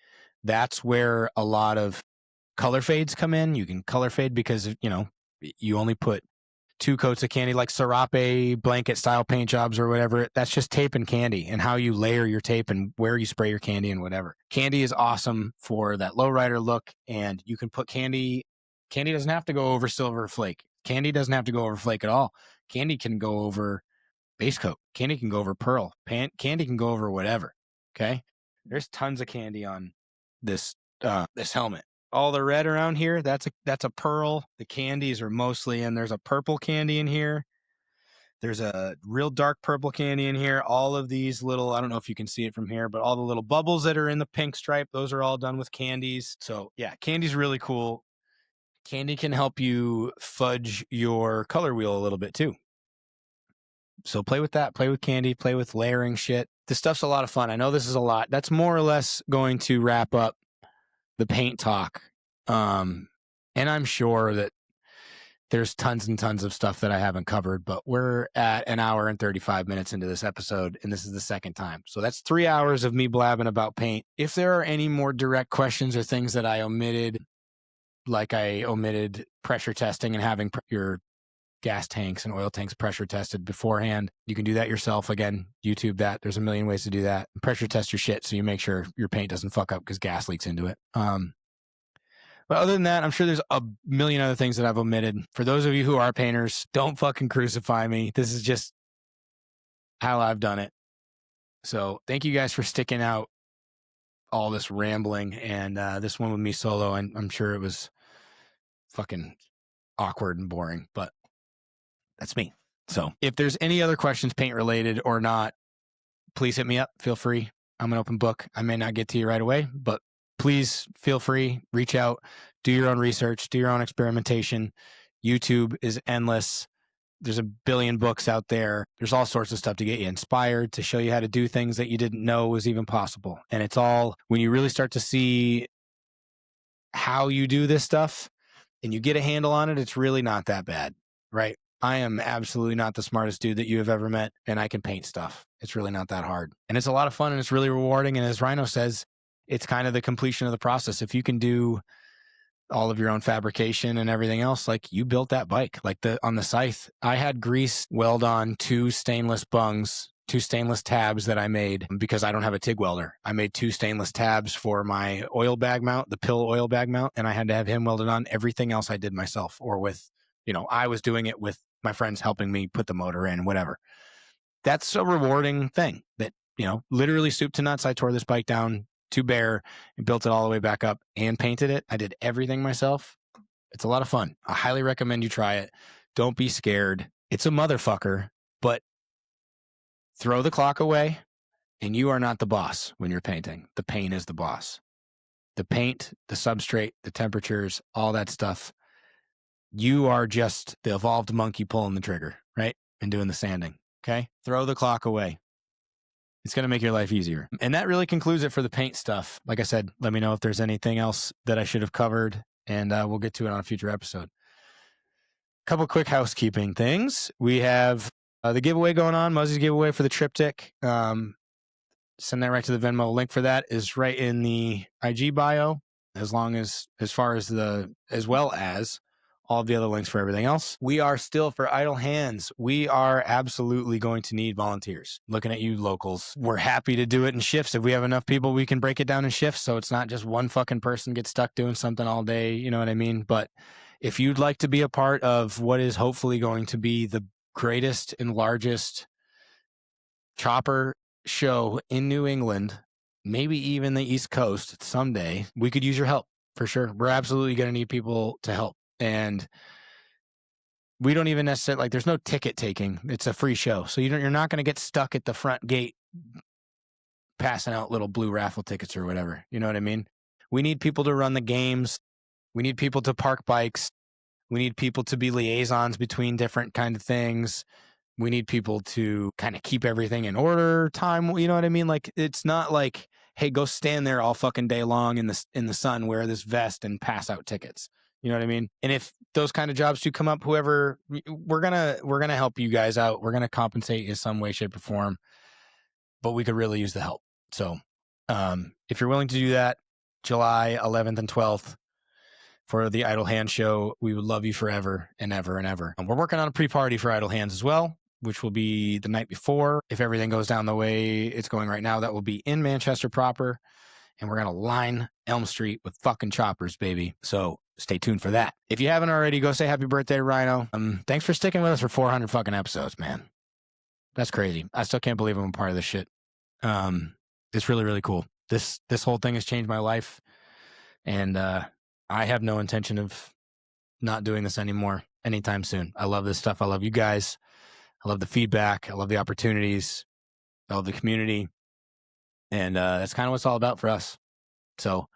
that's where a lot of color fades come in. You can color fade because, you only put 2 coats of candy, like serape blanket style paint jobs or whatever. That's just tape and candy, and how you layer your tape and where you spray your candy and whatever. Candy is awesome for that lowrider look, and you can put candy. Candy doesn't have to go over silver flake. Candy doesn't have to go over flake at all. Candy can go over base coat. Candy can go over pearl. Candy can go over whatever. Okay? There's tons of candy on this helmet. All the red around here, that's a pearl. The candies are mostly in. There's a purple candy in here. There's a real dark purple candy in here. All of these little, I don't know if you can see it from here, but all the little bubbles that are in the pink stripe, those are all done with candies. So yeah, candy's really cool. Candy can help you fudge your color wheel a little bit too. So play with that, play with candy, play with layering shit. This stuff's a lot of fun. I know this is a lot. That's more or less going to wrap up the paint talk. And I'm sure that there's tons and tons of stuff that I haven't covered, but we're at an hour and 35 minutes into this episode, and this is the second time. So that's 3 hours of me blabbing about paint. If there are any more direct questions or things that I omitted, like I omitted pressure testing and having your gas tanks and oil tanks pressure tested beforehand, you can do that yourself. Again, YouTube that. There's a million ways to do that. Pressure test your shit so you make sure your paint doesn't fuck up because gas leaks into it. But other than that, I'm sure there's a million other things that I've omitted. For those of you who are painters, don't fucking crucify me. This is just how I've done it. So thank you guys for sticking out all this rambling, and this one with me solo. And I'm sure it was fucking awkward and boring, but that's me. So if there's any other questions, paint related or not, please hit me up. Feel free. I'm an open book. I may not get to you right away, but please feel free, reach out, do your own research, do your own experimentation. YouTube is endless. There's a billion books out there. There's all sorts of stuff to get you inspired, to show you how to do things that you didn't know was even possible. And it's all, when you really start to see how you do this stuff and you get a handle on it, it's really not that bad, right? I am absolutely not the smartest dude that you have ever met, and I can paint stuff. It's really not that hard. And it's a lot of fun, and it's really rewarding. And as Rhino says, it's kind of the completion of the process. If you can do all of your own fabrication and everything else, like you built that bike, like on the scythe, I had grease weld on 2 stainless bungs, 2 stainless tabs that I made because I don't have a TIG welder. I made 2 stainless tabs for my oil bag mount, the pill oil bag mount, and I had to have him welded on. Everything else I did myself, or with, I was doing it with my friends helping me put the motor in, whatever. That's a rewarding thing that, literally soup to nuts. I tore this bike down to bare and built it all the way back up and painted it. I did everything myself. It's a lot of fun. I highly recommend you try it. Don't be scared. It's a motherfucker, but throw the clock away, and you are not the boss when you're painting. The paint is the boss. The paint, the substrate, the temperatures, all that stuff. You are just the evolved monkey pulling the trigger, right? And doing the sanding. Okay? Throw the clock away. It's going to make your life easier. And that really concludes it for the paint stuff. Like I said, let me know if there's anything else that I should have covered, and we'll get to it on a future episode. Couple quick housekeeping things. We have the giveaway going on, Muzzy's giveaway for the triptych. Send that right to the Venmo. Link for that is right in the IG bio, as well as all of the other links for everything else. We are still, for Idle Hands, we are absolutely going to need volunteers. Looking at you locals. We're happy to do it in shifts. If we have enough people, we can break it down in shifts, so it's not just one fucking person gets stuck doing something all day, you know what I mean? But if you'd like to be a part of what is hopefully going to be the greatest and largest chopper show in New England, maybe even the East Coast someday. We could use your help for sure. We're absolutely going to need people to help. And we don't even necessarily, like, there's no ticket taking. It's a free show. So you're not going to get stuck at the front gate passing out little blue raffle tickets or whatever. You know what I mean? We need people to run the games. We need people to park bikes. We need people to be liaisons between different kind of things. We need people to kind of keep everything in order time. You know what I mean? Like, it's not like, hey, go stand there all fucking day long in the sun, wear this vest and pass out tickets. You know what I mean? And if those kind of jobs do come up, whoever, we're gonna help you guys out. We're gonna compensate in some way, shape, or form. But we could really use the help. So if you're willing to do that, July 11th and 12th for the Idle Hand show, we would love you forever and ever and ever. And we're working on a pre-party for Idle Hands as well, which will be the night before. If everything goes down the way it's going right now, that will be in Manchester proper. And we're going to line Elm Street with fucking choppers, baby. So stay tuned for that. If you haven't already, go say happy birthday to Rhino. Thanks for sticking with us for 400 fucking episodes, man. That's crazy. I still can't believe I'm a part of this shit. It's really, really cool. This whole thing has changed my life. And I have no intention of not doing this anymore anytime soon. I love this stuff. I love you guys. I love the feedback. I love the opportunities. I love the community. And that's kind of what it's all about for us. So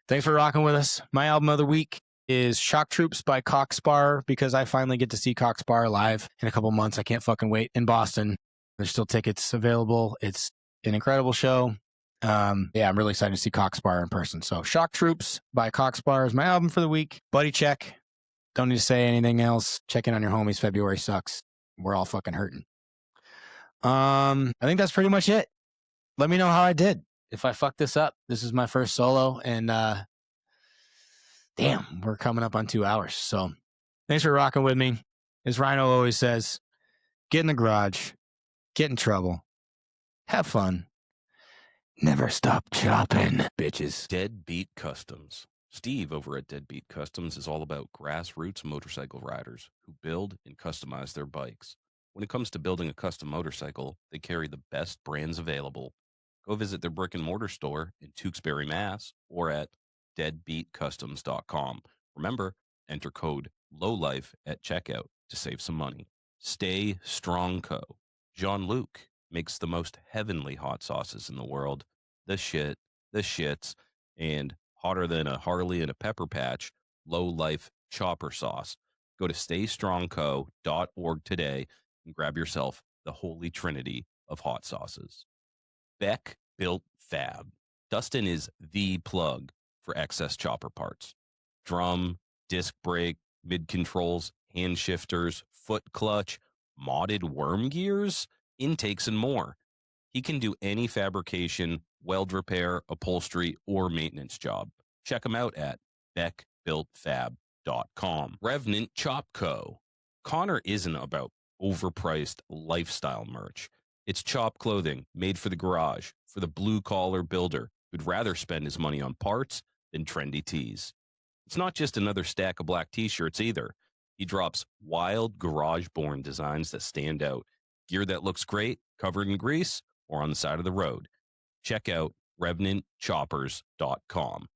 thanks for rocking with us. My album of the week is Shock Troops by Cockspar, because I finally get to see Cockspar live in a couple months. I can't fucking wait, in Boston. There's still tickets available. It's an incredible show. I'm really excited to see Cockspar in person. So Shock Troops by Cockspar is my album for the week. Buddy check. Don't need to say anything else. Check in on your homies. February sucks. We're all fucking hurting. I think that's pretty much it. Let me know how I did. If I fucked this up, this is my first solo, and damn, we're coming up on 2 hours. So thanks for rocking with me. As Rhino always says, get in the garage, get in trouble, have fun, never stop chopping, bitches. Deadbeat Customs. Steve over at Deadbeat Customs is all about grassroots motorcycle riders who build and customize their bikes. When it comes to building a custom motorcycle, they carry the best brands available. Go visit their brick and mortar store in Tewksbury, Mass, or at deadbeatcustoms.com. Remember, enter code LOWLIFE at checkout to save some money. Stay Strong Co. Jean-Luc makes the most heavenly hot sauces in the world. The shit, the shits, and hotter than a Harley and a pepper patch, Lowlife chopper sauce. Go to staystrongco.org today and grab yourself the holy trinity of hot sauces. Beck Built Fab. Dustin is the plug for excess chopper parts. Drum, disc brake, mid controls, hand shifters, foot clutch, modded worm gears, intakes, and more. He can do any fabrication, weld repair, upholstery, or maintenance job. Check him out at beckbuiltfab.com. Revenant Chop Co. Connor isn't about overpriced lifestyle merch. It's chop clothing made for the garage, for the blue-collar builder who'd rather spend his money on parts than trendy tees. It's not just another stack of black t-shirts either. He drops wild, garage-born designs that stand out, gear that looks great, covered in grease, or on the side of the road. Check out RevenantChoppers.com.